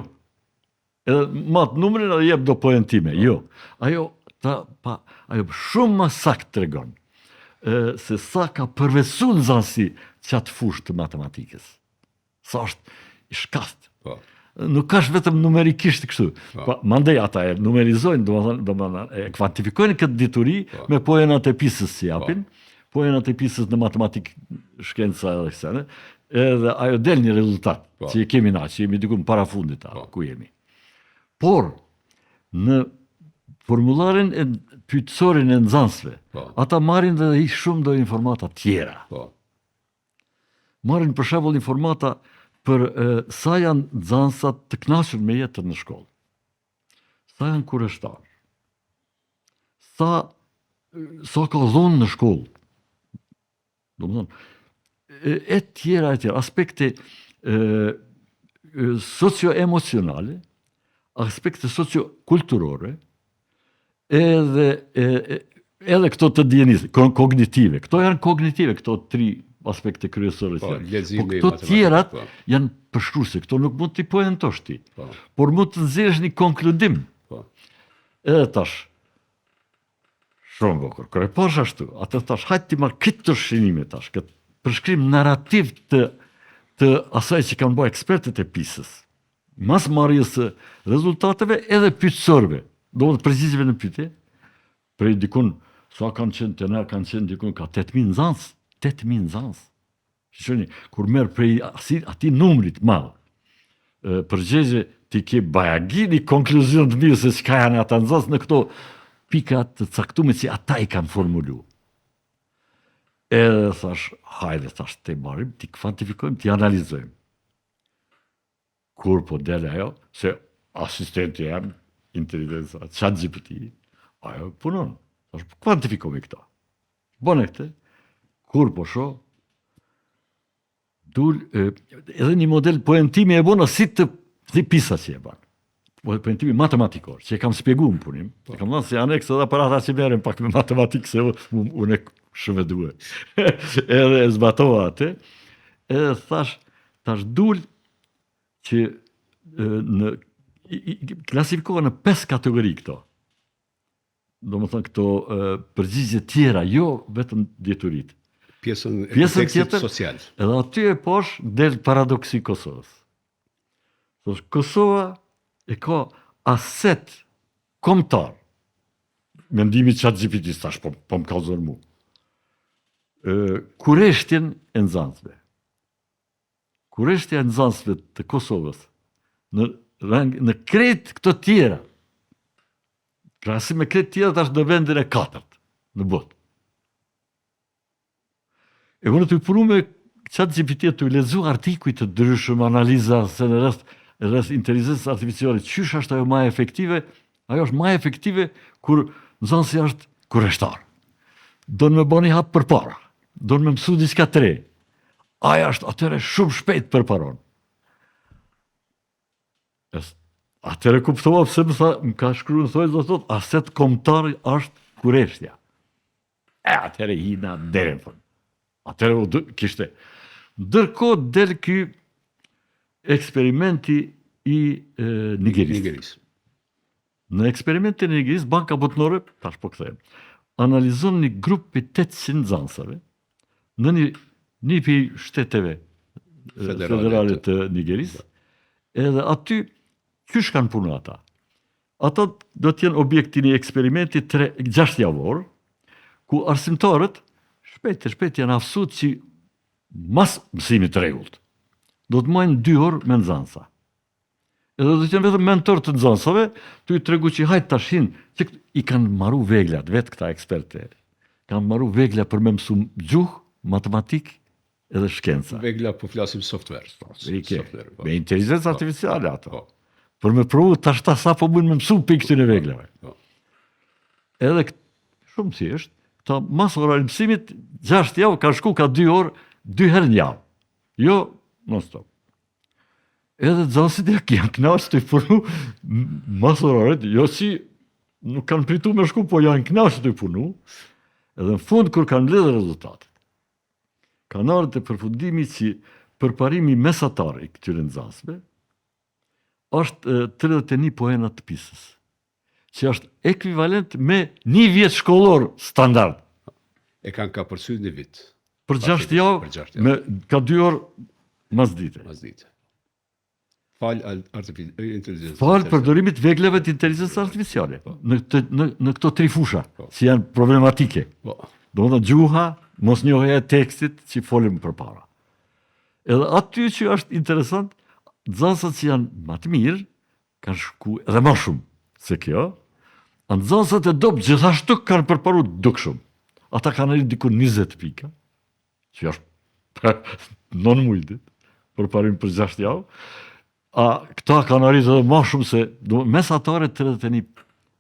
Edhe matë numrin edhe jep do poen time. Jo. Ajo shumë më sakt të regon se sa ka përvesu në zansi qatë fush të matematikës. Sa është i shkast. Po. Nuk është vetëm numerikisht kështu. Mandej ata e numerizojnë, e kvantifikojnë këtë dituri me poenat e pisës si japin, poenat e pisës në matematikë, shkenca edhe kësene, edhe ajo del një rezultat që i kemi na, që jemi diku në parafundit ku jemi. Por, në formularin e pyetësorin e nxënësve, ata marrin dhe i shumë do informata tjera. Marrin për shembull informata për sa janë nxënësat të kënaqur me jetën në shkollë. Sa janë kurreshtar. Sa ka dhonë në shkollë. Do më thonë, e tjera, aspekte socio-emocionale, aspekte socio-kulturore, edhe këto të dienisë, kognitive. Këto janë kognitive, këto 3 aspekte kryesore. Po këto tjerat janë përshkruese, këto nuk mund t'i poentosh ti, por mund të nxjerrësh një konkludim. Edhe tash, shumë bukur, kur e pash ashtu, atë tash, hajtë ti marrë këtë të shënime tash, këtë përshkrim narrativ të asaj që kanë bërë ekspertët e PISA-s, mas marrjes së rezultateve edhe pyetësorëve. Do të përgjigjeve në pyetje, prej dikun, sa kanë qenë të ne, kanë qenë dikun, ka 8.000 nxënës, 8.000 nxënës. Shqoni, kur merë prej ati numrit madh, përgjigje ti ke bajagini konkluzion të mirë se çka janë ata nxënës në këto pikat të caktuara që ata i kanë formulu. Edhe thash, hajde thash të marrim, ti kvantifikojmë, ti analizojmë. Kur po dele ajo, se asistenti jam, inteligenca, ChatGPT, ajo punon. Kvantifikojmë këta. Bone këte, kur po sho, edhe një model poentimi e bona si PISA që e banë. Poentimi matematikor, që e kam spjegu në punim, e kam dhënë si aneks edhe aparata që merren pak me matematikë, se unë e shumë e duhe. Edhe e zbatova atë, edhe thash dul që klasifikohen në 5 kategori këto. Do më thënë këto përgjigje tjera, jo vetëm djeturit. Pjesën e kontekstit social. Edhe aty e posh del paradoksi Kosovës. Kosova e ka aset kombëtar. Mendimi ChatGPT tash po më kallzon mu. Kurreshtjen e nxënësve. Kurreshtja e nxënësve të Kosovës në krejt këto tjera. Krahasim me krejt tjera tash në vendin e 4 në botë. E unë të punu me ChatGPT të lexu artikuj të ndryshëm, analiza se në rreth inteligencës artificiale, qysh është ajo më efektive? Ajo është më efektive kur nxënësi është kurreshtar. Do në me bani hap përpara. Do në me mësu diçka të re. Aja është atëre shumë shpejt përparon. Atëre kuptova pse më ka shkruar thoj do thot aset kombëtar është kurreshtja. Atëre hina deri në fund. Atëre kishte. Ndërkohë del ky eksperimenti i Nigerisë. Në eksperimentin e Nigerisë, Banka Botërore, tash po kthehem, analizon një grup për 800 nxënësave në një për shteteve federale të Nigerisë, edhe aty qysh kanë punu ata? Ata do t'jenë objekti një eksperimenti 6 javor, ku arsimtarët shpejt janë aftësuar që mas mësimit të rregullt do të marrin 2 orë me nxënësa. Edhe do të jenë vetëm mentor të nxënësave, tu i tregu që hajt tashin, që i kanë marru veglat, vetë këta ekspertë, kanë marru vegla për me mësu gjuhë, matematikë edhe shkenca. Vegla po flasim software. Me inteligencë artificiale ato. Për me provu tash sa po mund me mësu për këtyre veglave. Edhe shumë thjesht, ta mas orari mësimit 6 javë ka shku ka 2 orë, 2 herë në javë. Jo, non stop. Edhe nxënësit janë knaqë të i punu mas orarit, jo si nuk kanë pritu me shku, po janë knaqë të i punu, edhe në fund kur kanë lidhë rezultatet. Kanë ardhur të përfundimi që përparimi mesatar i këtyre nxënësve është 31 poena të pisës, që është ekvivalent me 1 vjet shkollor standard. E kanë ka përsy 1 vit. Për 6 javë, ka 2 orë mas dite. Falë përdorimit vegleve të inteligencës artificiale në këto 3 fusha, që janë problematike. Do të gjuha, mos njohja e tekstit që folim përpara. Edhe aty që është interesant, nxënësat që janë më të mirë kanë shku edhe më shumë se kjo, nxënësat e dobët gjithashtu kanë përparu dukshëm. Ata kanë arritur diku 20 pika, që është 9 muaj përparim për 6 javë. Këta kanë arritur edhe më shumë se mesatare 31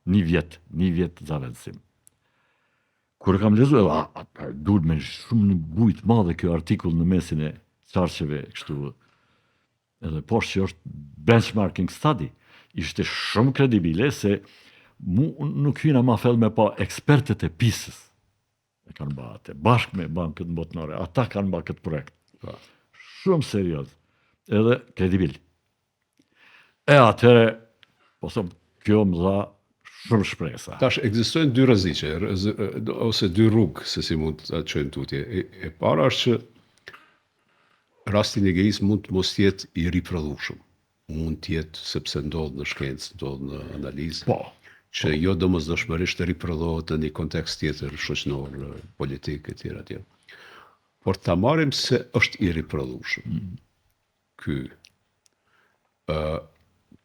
1 vjet zaventësim. Kur kam lexuar, duhet me shumë në bujt madhe kjo artikull në mesin e qarqeve kështu, edhe poshtë që është benchmarking study, ishte shumë kredibile se nuk hyna ma fell me pa ekspertet e pisës. E kanë bate, bashkë me bankët botnore, ata kanë ba këtë projekt. Shumë serios, edhe kredibil. E atëre, po thëmë, kjo më dha shumë shpresa. Tash, ekzistojnë 2 rreziqe, ose 2 rrugë se si mund të çojmë tutje. E para është që rasti Nigeris mund të mos jetë i riprodhueshëm. Mund të jetë sepse ndodh në shkencë, ndodh në analizë. Që jo domosdoshmërisht riprodhohet në një kontekst tjetër shoqëror, politik e tjera tjera. Por ta marrim se është i riprodhueshëm.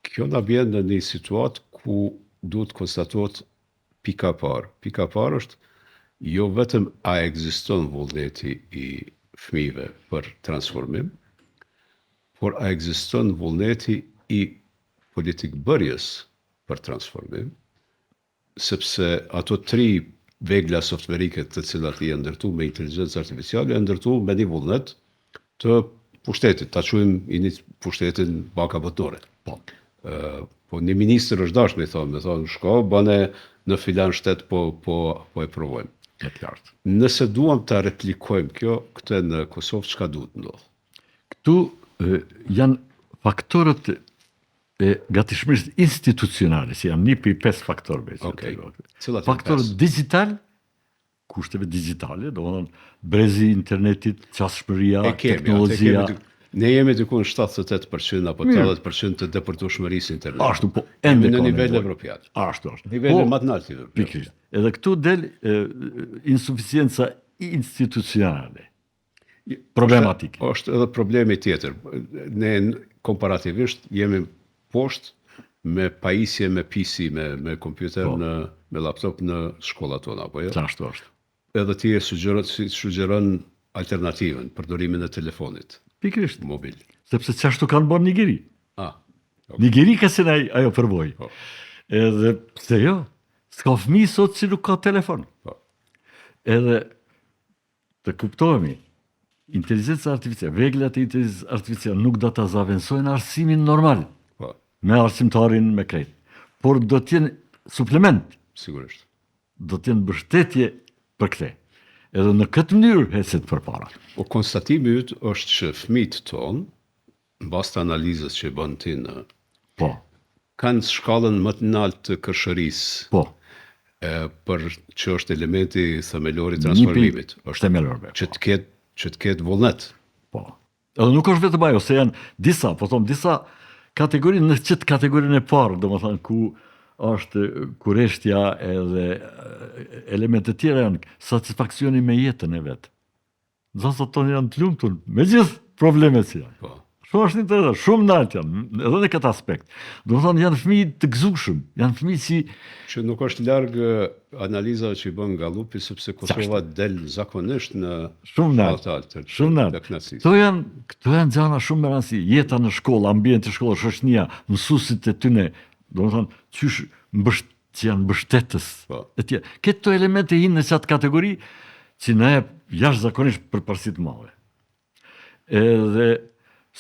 Kjo na vjen në një situatë ku duhet konstatohet pika parë. Pika parë është jo vetëm a ekziston vullneti i fëmijëve për transformim, por a ekziston vullneti i politikbërjes për transformim, sepse ato 3 vegla softverike të cilat janë ndërtuar me inteligjencë artificiale janë ndërtuar me një vullnet të pushtetit, ta quajmë pushtetin banka botnore. Po një ministër është dashur me thonë, shko, bëne në filan shtet po e provojmë. Nëse duam ta replikojmë këtë në Kosovë, çka duhet ndodh? Këtu janë faktorët e gatishmërisë institucionale, që janë 1 prej 5 faktorëve. Faktorët digital, kushteve digjitale, do të thonë brezi internetit, qasshmëria, teknologjia. Ne jemi diku në 78% apo 80% të depërtueshmërisë internetit. Ashtu, po ende në nivel evropian. Ashtu. Niveli më të lartë. Pikërisht. Edhe këtu del insuficienca institucionale. Problematike. Është edhe problemi tjetër. Ne komparativisht jemi poshtë me pajisje me PC, me kompjuter, me laptop në shkollat tona, apo jo? Ashtu është. Edhe ti e sugjeron alternativën, përdorimin e telefonit. Pikërisht. Mobil. Sepse çashtu kanë bërë Nigeri. Okay. Nigeri ka se ajo përvoj. Edhe pse jo, s'ka fëmijë sot që nuk ka telefon. Edhe të kuptohemi, inteligjenca artificiale, veglat e inteligjencës artificiale nuk do ta zaventësojnë arsimin normal. Me arsimtarin me krejt. Por do të jenë suplement. Sigurisht. Do të jenë mbështetje për këtë. Edhe në këtë mënyrë heqet përpara. Po konstatimi yt është që fëmijët tonë, mbas të analizës që bën ti kanë shkallën më të lartë të kërshërisë. Për që është elementi themelor i transformimit. Është themelor. Që të ketë vullnet. Edhe nuk është vetëm ajo, se janë disa kategori në çet kategorinë e parë, domethënë ku është kureshtja edhe elemente tjera janë satisfaksioni me jetën e vetë. Nxënësat tonë janë të lumtur me gjithë problemet që janë. Shumë është interesant, shumë nalt janë, edhe në këtë aspekt. Do të thonë janë fëmijë të gëzueshëm, janë fëmijë si që nuk është larg analiza që i bën Gallupi, sepse Kosova del zakonisht në shumë nalt. Shumë nalt. Këto janë gjëra shumë me rëndësi. Jeta në shkollë, ambienti i shkollës, shoqënia, mësuesit e tyre, do të thonë qysh që janë mbështetës. Etj. Këto elemente hinë në çat kategori që na jep jashtëzakonisht përparësi të mëdha. Edhe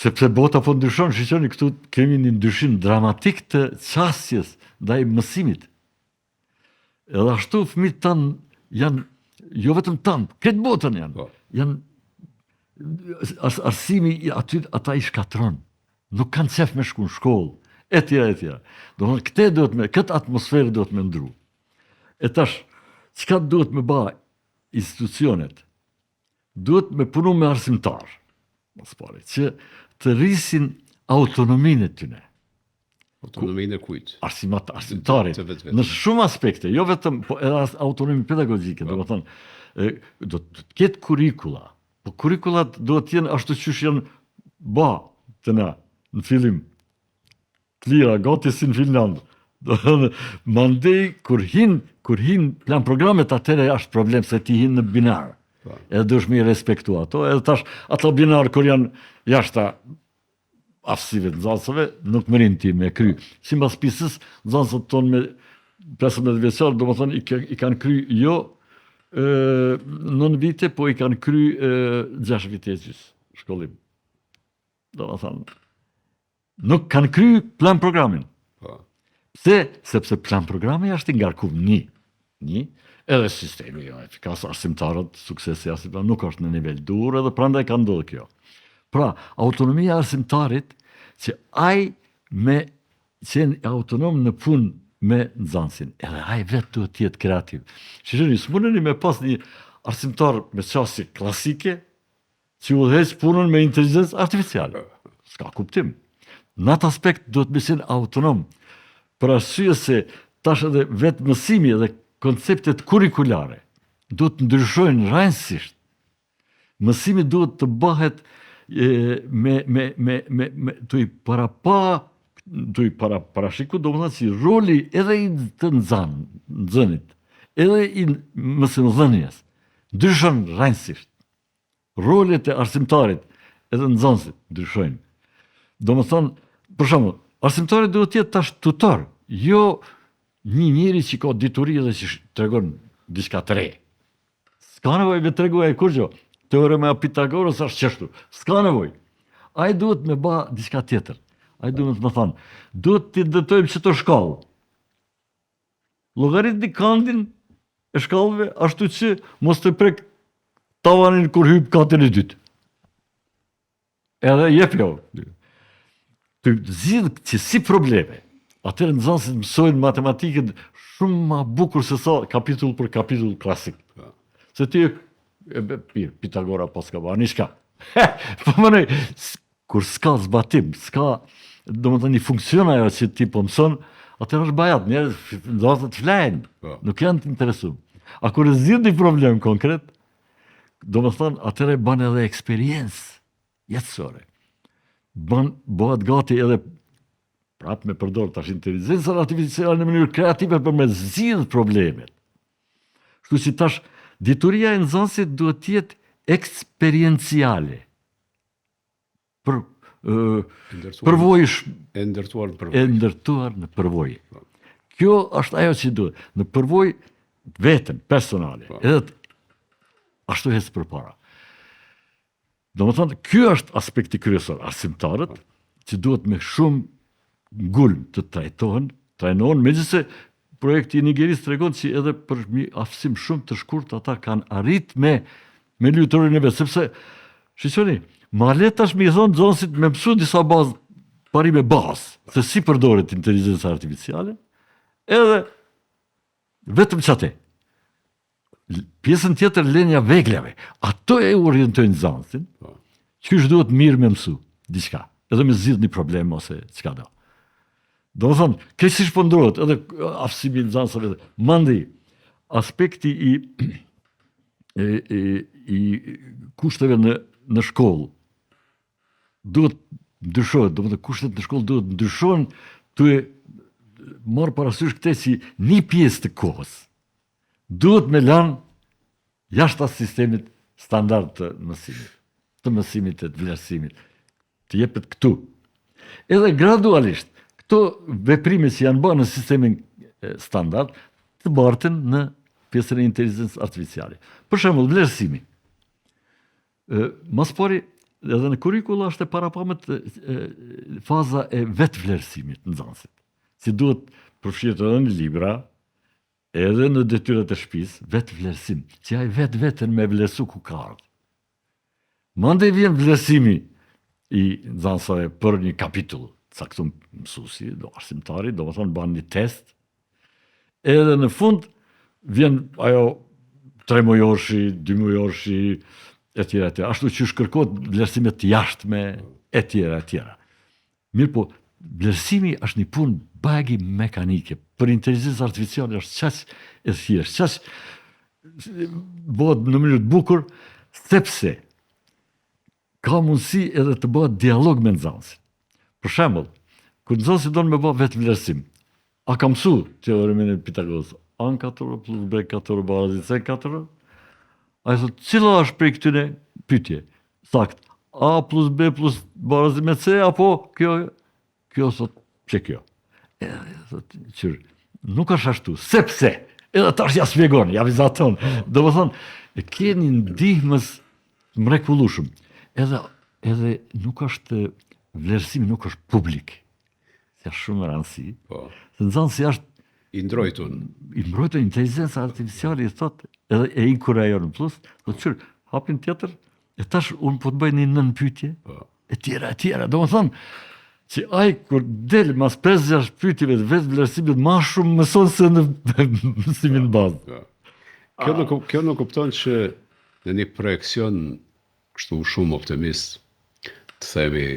sepse bota po ndryshon, shqyqoni këtu kemi një ndryshim dramatik të qasjes ndaj mësimit. Edhe ashtu fëmijët tanë janë, jo vetëm tanë, këtë botën janë arsimi aty ata i shkatron. Nuk kanë qef me shku në shkollë, etja. Do të këtë atmosferë do të me ndru. E tash, çka duhet me ba institucionet? Duhet me punu me arsimtar, që të rrisin autonominë e tyre. Autonominë e kujt? Arsimtarit. Në shumë aspekte, jo vetëm, po edhe autonomi pedagogjike, do të thonë, do të ketë kurrikula. Po kurrikulat do të jenë ashtu siç janë të na në fillim. Të lira, gati si në Finland. Do të thonë, mandej kur hin plan programet atëre është problem se ti hin në binar. Edhe dush me i respektu ato, edhe tash ato binar kur janë jashta aftësive të nxënësve, nuk mërin ti me kry. Si mbas pisës, nxënësët tonë me 15 vjeçar, do më thonë, i kanë kry jo 9 vite, po i kanë kry 6 vite shkollim. Do më thonë, nuk kanë kry plan programin. Sepse plan programi është i ngarkum një, edhe sistemi efikas, arsimtarët, suksesi arsimtarët nuk është në nivel dur, edhe prandaj ka ndodhur kjo. Pra, autonomia arsimtarit që ai me qenë autonom në punë me nxënësin, edhe ai vetë duhet të jetë kreativ. Shihoni, s'mundeni me pas një arsimtar me qasje klasike që udhëheq punën me inteligjencë artificiale. S'ka kuptim. Në atë aspekt duhet me qenë autonom. Për arsye se tash edhe vetë mësimi edhe konceptet kurrikulare duhet të ndryshojnë rrënjësisht. Mësimi duhet të bëhet të i parashiku, do më thënë si roli edhe i të nxënit, edhe i mësimdhënies, ndryshon rrënjësisht. Rolet e arsimtarit edhe nxënësit ndryshojnë. Do më thënë, për shembull, arsimtari duhet të jetë tash tutor, jo një njeri që ka dituri dhe që tregon diçka të re. S'ka nevojë me tregu ai kurrë. Teorema e Pitagoras është çështu. S'ka nevojë. Ai duhet me bë diçka tjetër. Ai duhet të thonë, duhet të dëtojmë çto shkallë. Llogaritni kandin e shkallëve ashtu që mos të prek tavanin kur hyp katën e dytë. Edhe jep jo. Të zgjidh që si probleme. Atëherë nxënësit mësojnë matematikën shumë më bukur se sa kapitull për kapitull klasik. Se ti Pitagora pas ka bërë shka. Po mënej, kur s'ka zbatim, s'ka, do më të një funksion ajo që ti po mëson, atëherë është bajat, nxënësit të flajnë, nuk janë të interesu. A kur e zgjidh një problem konkret, do më thënë, atëherë bën edhe eksperiencë jetësore. Bëhet gati edhe prap me përdor tash inteligjencën artificiale në mënyrë kreative për me zgjidh problemet. Kështu që tash dituria e nxënësit duhet të jetë eksperienciale. E ndërtuar në përvojë. Kjo është ajo që duhet, në përvojë vetëm personale. Edhe ashtu hes përpara. Do më thënë, kjo është aspekti kryesor, arsimtarët, që duhet me shumë ngulm të trajnohen, megjithëse projekti i Nigerisë tregon që edhe për një aftësim shumë të shkurt ata kanë arrit me luturin e vetë, sepse, shqyqoni, ma le tash me i thonë nxënësit me mësu disa bazë, parime bazë, se si përdoret inteligjenca artificiale, edhe vetëm qate. Pjesën tjetër lënia veglave, ato e orientojnë nxënësin, që është duhet mirë me mësu, diçka, edhe me zgjidh një problem ose çka do. Do më thonë, krejtësisht po ndrohet, edhe aftësimi i nxënësve, mandej aspekti i kushteve në shkollë duhet ndryshohet, do më të kushtet në shkollë duhet ndryshohen të e marë parasysh këte si një pjesë të kohës. Duhet me lanë jashtë asë sistemit standard të mësimit e të vlerësimit, të jepet këtu. Edhe gradualisht, këto veprime që janë bërë në sistemin standard, të bartën në pjesën e inteligencës artificiale. Për shembull, vlerësimi. Mas pari, edhe në kurrikula është e parapamet faza e vetë vlerësimit në nxënësit. Si duhet përfshirë edhe në libra, edhe në detyrat e shtëpisë, vetë vlerësim, që ai vetën me vlerësu ku ka ardhur. Mandej vjen vlerësimi i nxënësave për një kapitull, caktum mësuesi, do arsimtari, do më thonë ban një test, edhe në fund vjen ajo 3 mujorshi, 2 mujorshi, e tjera. Ashtu që shkërkot vlerësimet të jashtme, e tjera. Mirë po, vlerësimi është një punë bagi mekanike. Për inteligencë artificiale është qaq e thjeshtë, qaq bëhet në mënyrë të bukur, sepse ka mundësi edhe të bëhet dialog me nxënësin. Për shembull, kur nxënësi don me bë vetë vlerësim, a ka mësu teorimin e Pitagoras? A4 plus B4 barazi C4? A i thot, cila është prej këtyne pyetje? Sakt, A plus B plus barazi me C, apo kjo thot, që kjo? Thot, qërë, nuk është ashtu, sepse, edhe tash ja spjegon, ja vizaton. Do më thonë, e keni ndihmës mrekullueshëm. Edhe nuk është vlerësimi, nuk është publik. Se është shumë rëndësi. Se nxënësi është I ndrojtun. I mbrojtën inteligencë artificiale, i thot, edhe e inkurajon në plus, do të qërë, hapin tjetër, e tash unë po të bëj një nën pyetje, e tjera. Do më thonë, që ai kur del mas 5-6 pyetjeve të vetë vlerësimit, ma shumë mëson se në mësimin bazë. Kjo nuk kupton që në një projekcion kështu shumë optimist, të themi,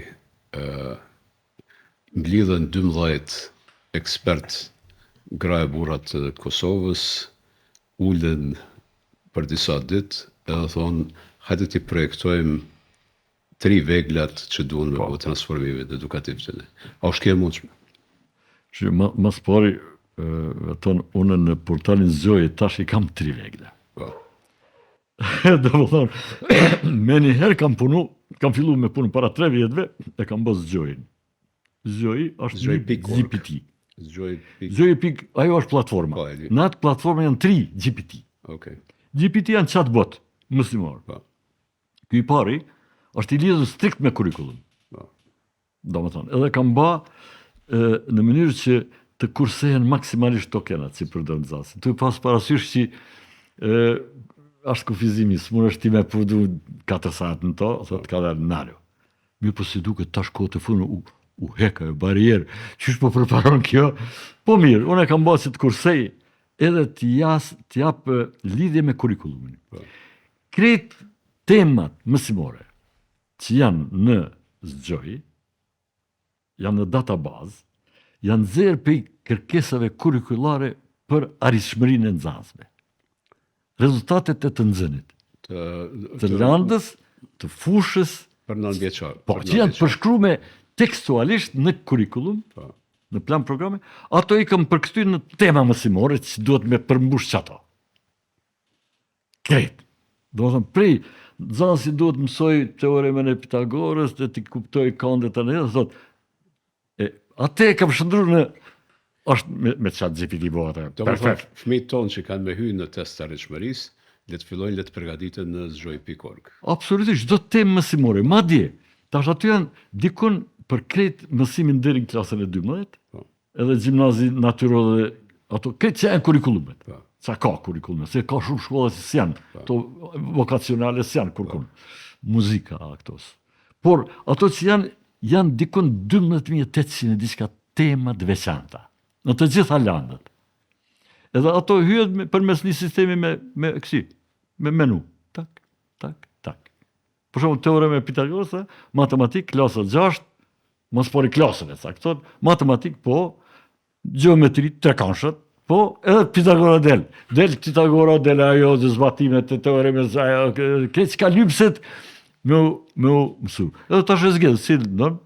mblidhen 12 ekspert gra e burrat të Kosovës, ulen për disa ditë, edhe thonë, hajde t'i projektojmë 3 veglat që duhen me bëu transformimet edukativ të ne. A është kjo e mundshme? Që mas pari, unë në portalin Zgjoji tash i kam 3 vegla. Do më thonë, me njëherë kam fillu me punë para 3 vjetëve, e kam bërë Zgjojin. Zgjoji është një GPT. Zgjoji, ajo është platforma. Në atë platforma janë 3 GPT. GPT janë chatbot, mësimor. Ky i pari është i lidhur strikt me kurrikulum. Do më thonë, edhe kam në mënyrë që të kursehen maksimalisht tokenat, si përdor nxënësi. Tu pas parasysh që është kufizimi, s'mund është ti me përdu 4 saat në to, thot ka dalë nalo. Mirë po si duket tash kohë të fundit u heka e barierë, qysh po përparon kjo? Po mirë, unë e kam bërë si të kursej, edhe t'jap lidhje me kurrikulumin. Krejt temat mësimore që janë në Zgjoji, janë në databazë, janë zerë për kërkesave kurrikulare për arritshmërinë e nxënësve. Rezultatet e të nxënit, të landës, të fushës, për 9 vjeçar. Po, që janë përshkrume tekstualisht në kurrikulum, në plan programe, ato i kam përkthyer në tema mësimore që duhet me përmbush çato. Krejt. Do të thonë, prej nxënësi duhet mësoj teoremen e Pitagorës, dhe t'i kuptoj kandet e në thot, atë e kam shëndruar në është me ChatGPT bëhet. Perfekt. Fëmijët tonë që kanë me hyrë në test të arritshmërisë, le të fillojnë le të përgatiten në Zgjoj.org. Absolutisht, çdo temë mësimore, madje tash aty janë dikun për krejt mësimin deri në klasën e 12, edhe gjimnazi natyrore, ato krejt që janë kurrikulumet. Sa ka kurrikulume, se ka shumë shkolla që s'janë, to vokacionale s'janë kurrikulum. Muzika aktos. Por ato që janë dikun 12.800 diçka tema të veçanta në të gjitha landet. Edhe ato hyet përmes një sistemi me menu. Tak. Për shembull, teorema e Pitagorës, matematik, klasa 6, mos pori klasave, sakton, matematik, po, gjeometri, trekanshët, po, edhe Pitagora del. Pitagora del ajo zbatimet e teoremës, ajo që ka lypset me mësu. Edhe tash e zgjedh, si don,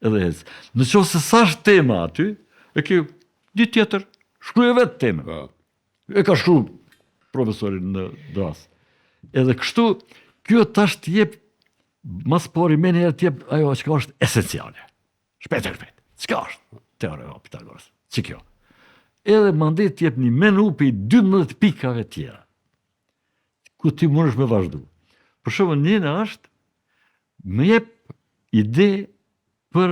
edhe ec. Në qoftë se sa është tema aty, e ke një tjetër, shkruaj vetë temën. Po. E ka shkruar profesorin në dras. Edhe kështu, kjo tash të jep mas pari me njerë të jep ajo që është esenciale. Shpejt. Çka është? Teorema e Pitagoras. Që kjo? Edhe mandet të jep një menu për 12 pikave tjera. Ku ti mundesh me vazhdu. Për shembull, njëna është më jep ide për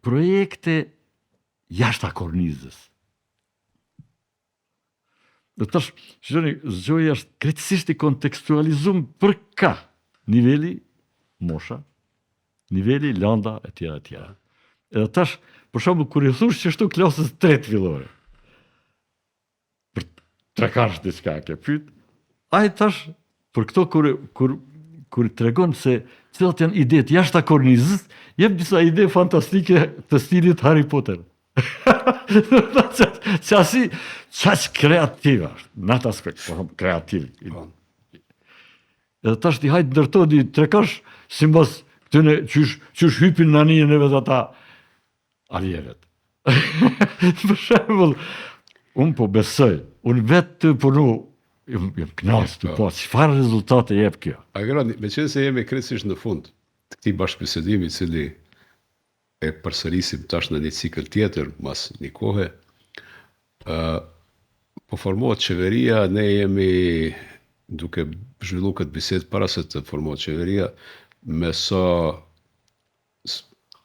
projekte jashtë kornizës. Dhe tash, shqoni, zgjoja është krejtësisht i kontekstualizum për ka niveli mosha, niveli landa, e tjera. Edhe tash, për shembull, kur i thush që shtu klasës 3 fillore, për trekarsh diçka ke pyet, ai tash, për këto kur tregon se cilat janë idetë jashtë kornizës, jep disa ide fantastike të stilit Harry Potter. Qaq kreativ është, në atë aspekt, kreativ. Edhe tash ti hajtë ndërtodi trekash, si mbas këtëne qysh hypin në anijën e vetë ata aljevet. Për shembull, unë po besoj, unë vetë të punu, jam knasë të po, çfarë rezultate jep kjo? Agroni, me qenë se jemi krejtësisht në fund të këtij bashkëbisedimi, i cili e përsërisim tash në një cikël tjetër, mas një kohe, po formohet qeveria, ne jemi duke zhvillu këtë bisedë para se të formohet qeveria, me sa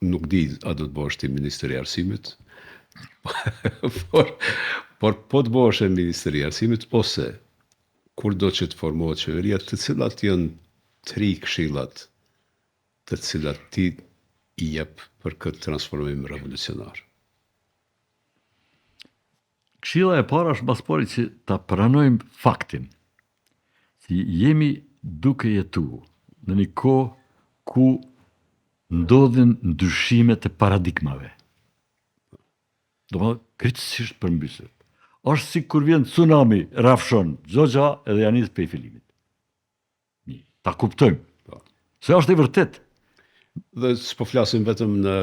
nuk di a do të bëhesh ti ministri i arsimit, por po të bëhesh ministri i arsimit, ose kur do që të formohet qeveria, të cilat janë 3 këshillat të cilat ti i jep për këtë transformim revolucionar. Këshilla e para është paspori që ta pranojmë faktin, që jemi duke jetu në një kohë ku ndodhin ndryshimet e paradigmave. Do më krejtësisht përmbyset. Është si kur vjen tsunami, rafshon, xhoxha edhe janis pe fillimit. Ta kuptojmë. Se është e vërtet. Dhe s'po flasim vetëm në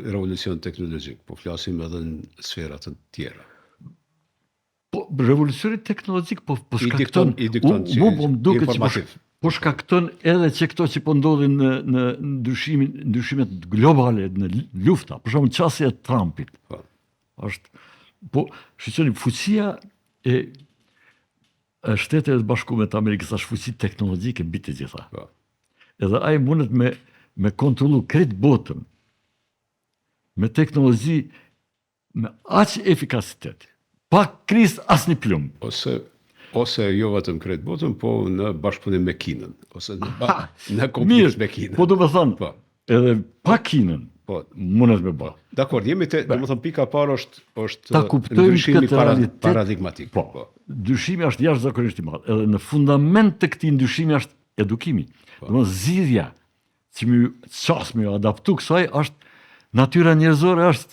revolucion teknologjik, po flasim edhe në sfera të tjera. Po revolucioni teknologjik po shkakton informativ. Po shkakton edhe që këto që po ndodhin në ndryshimet globale, në lufta, për shembull çësia e Trumpit. Po shqyroni, fuqia e Shteteve të Bashkuara të Amerikës është fuqi teknologjike mbi të gjitha. Edhe ai mundet me kontrollu krejt botën me teknologji me aq efikasitet, pa kris asnjë plumb. Ose jo vetëm krejt botën, po në bashkëpunim me Kinën, ose në konflikt me Kinën. Po do të thonë, edhe pa Kinën, mundet me bë. Dakor, jemi te, domethënë pika e parë është ta kuptojmë ndryshimi këtë paradigmatik. Po. Ndryshimi është jashtëzakonisht i madh. Edhe në fundament të këtij ndryshimi është edukimi. Domethënë zgjidhja që më adaptu kësaj është natyra njerëzore, është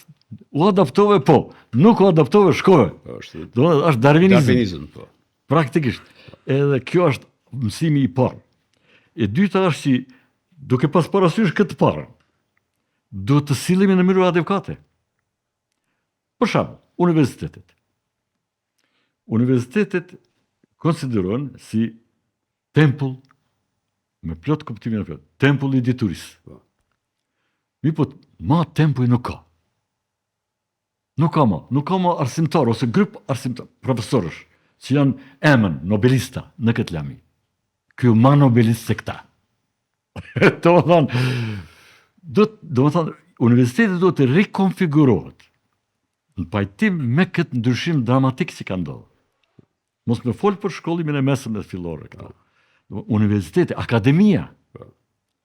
u adaptove, po, nuk u adaptove, shkove. Domethënë është darwinizëm. Po. Praktikisht. Edhe kjo është mësimi i parë. E dyta është që duke pas parasysh këtë parë, duhet të sillemi në mënyrë adekvate. Për shembull, universitetet. Universitetet konsiderohen si tempull me plot kuptimin e plot, tempull i diturisë. Mi po ma tempull nuk ka. Nuk ka ma arsimtar ose grup arsimtar, profesorësh, që janë emën, nobelista në këtë lami. Kjo ma nobelist se këta. Do më thonë, universitetet do të rekonfigurohet në pajtim me këtë ndryshim dramatik që ka ndodhur. Mos me folë për shkollimin e mesëm dhe fillore këta. Universitete, akademia,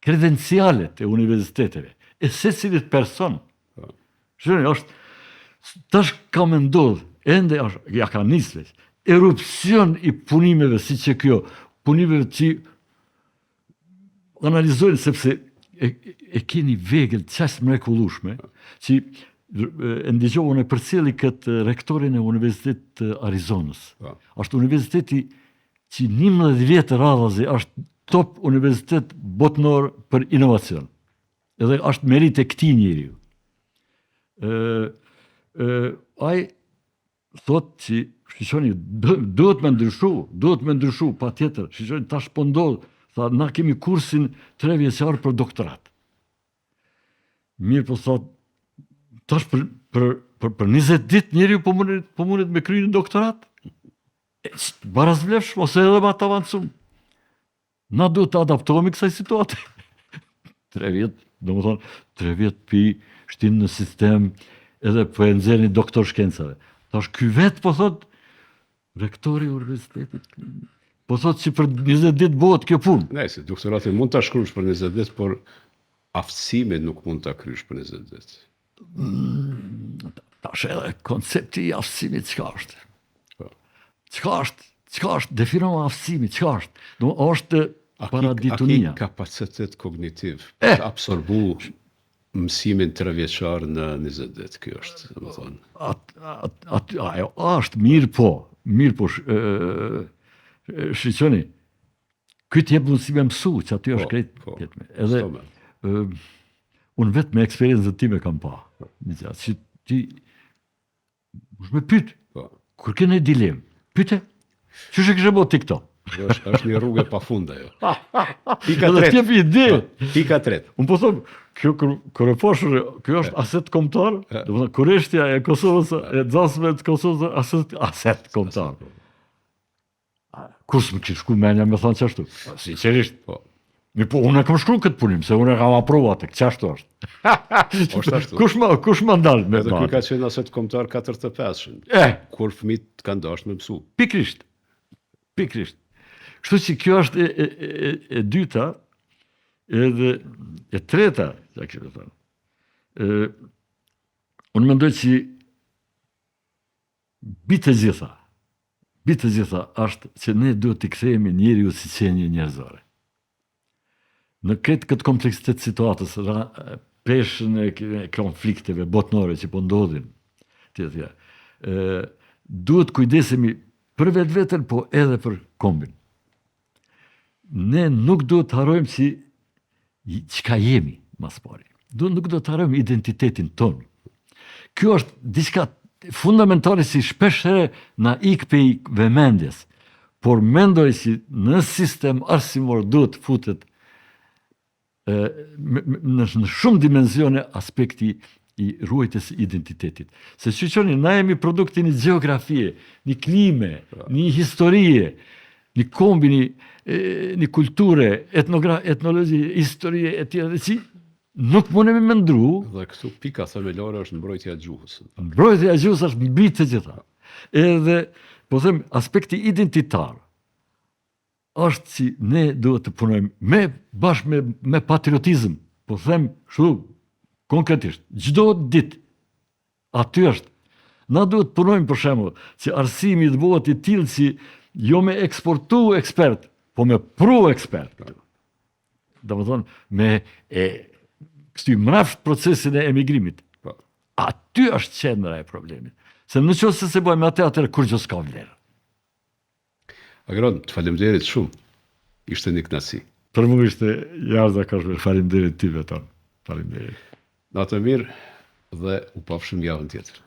kredencialet e universiteteve, e secilit person. Shërën, tash ka me ndodhë, ende ja ka nisve, erupcion i punimeve si që kjo, punimeve që analizojnë sepse e keni vegël qashtë mrekullueshme, që e ndigjohën e përcjeli këtë rektorin e Universitetit të Arizonës. Është universiteti që 11 vjetë radhazi është top universitet botnor për inovacion. Edhe është merit e këtij njeriu. Ai thot që shqiqoni, duhet me ndryshu, pa tjetër. Shqiqoni, tash po ndodh, tha, na kemi kursin 3 vjeçar për doktorat. Mirë po thot, tash për 20 ditë njeriu po mundet me kryer një doktorat? Barazvlefsh, ose edhe ma të avancum. Na duhet të adaptohemi kësaj situate. 3 vjet, do më thonë, 3 vjet pi shtin në sistem edhe po e nxjerrni doktor shkencave. Tash ky vet po thot rektori i universitetit. Po thot që për 20 ditë bëhet kjo punë. Nëse doktoratin mund ta shkruash për 20 ditë, por aftësimin nuk mund ta kryesh për 20 ditë. Tash edhe koncepti i aftësimit çka është? Po. Çka është? Definojmë aftësimin, çka është? Do është paraditonia. A ki kapacitet kognitiv për të absorbu mësimin 3 vjeçar në 20 ditë, kjo është, më thonë. Ajo është mirë po, shqiqoni, këtë jep mundësi me mësu, që aty është krejt. Edhe, unë vetë me eksperiencën time kam pa, që ti, është me pytë, kur kene dilemë, pyte, që shë kështë bo TikTok? është një rrugë e pafund ajo. Pika 3. Pika 3. Unë po thëmë, kër e poshër, kjo është aset kombëtar, kureshtja e Kosovës, e dzasme të Kosovës, aset kombëtar. Kusë më që shku menja me thonë qashtu? Sincerisht. Mi po, unë e kam shkru këtë punim, se unë e kam aprovat, qashtu është. Kush më ndalë me edhe kjo ka qenë aset kombëtar 4-5. Kur fëmijët kanë dashur me mësu. Pikrisht. Kështu që kjo është e dyta, edhe e treta, unë mendoj që bitë gjitha është që ne duhet të kthehemi njeriu si qenie njerëzore. Në këtë kompleksitet situatës, peshën e konflikteve botnore që po ndodhin, duhet kujdesemi për vetveten, po edhe për kombin. Ne nuk duhet të harrojmë si çka jemi, mas pari. Nuk duhet të harrojmë identitetin tonë. Kjo është diçka fundamentale si shpesh herë na ik pej vëmendjes, por mendoj që në sistem arsimor duhet futet në shumë dimensione aspekti i ruajtjes identitetit. Se shqiqoni, na jemi produkti një geografie, një klime, një historie, një kombi, një kulture, etnologi, historie, e tjera, që nuk mundemi me ndru. Dhe këtu pika themelore është mbrojtja e gjuhës. Mbrojtja e gjuhës është mbi të gjitha. Edhe, po them, aspekti identitar është që ne duhet të punojmë bashkë me patriotizm, po them, shu, konkretisht, çdo ditë, aty është, na duhet të punojmë për shembull, që arsimi të bëhet i tillë që jo me eksportu ekspert, po me pru ekspert. Domethënë, me kështu mraft procesin e emigrimit. Aty është qendra e problemit. Se nëse se bëjmë atë kur gjë s'ka vlerë. Agron, të faleminderit shumë. Ishte një kënaqësi. Për mua ishte jashtëzakonshme. Faleminderit ty vetë. Faleminderit. Natë mirë dhe u pafshim javën tjetër.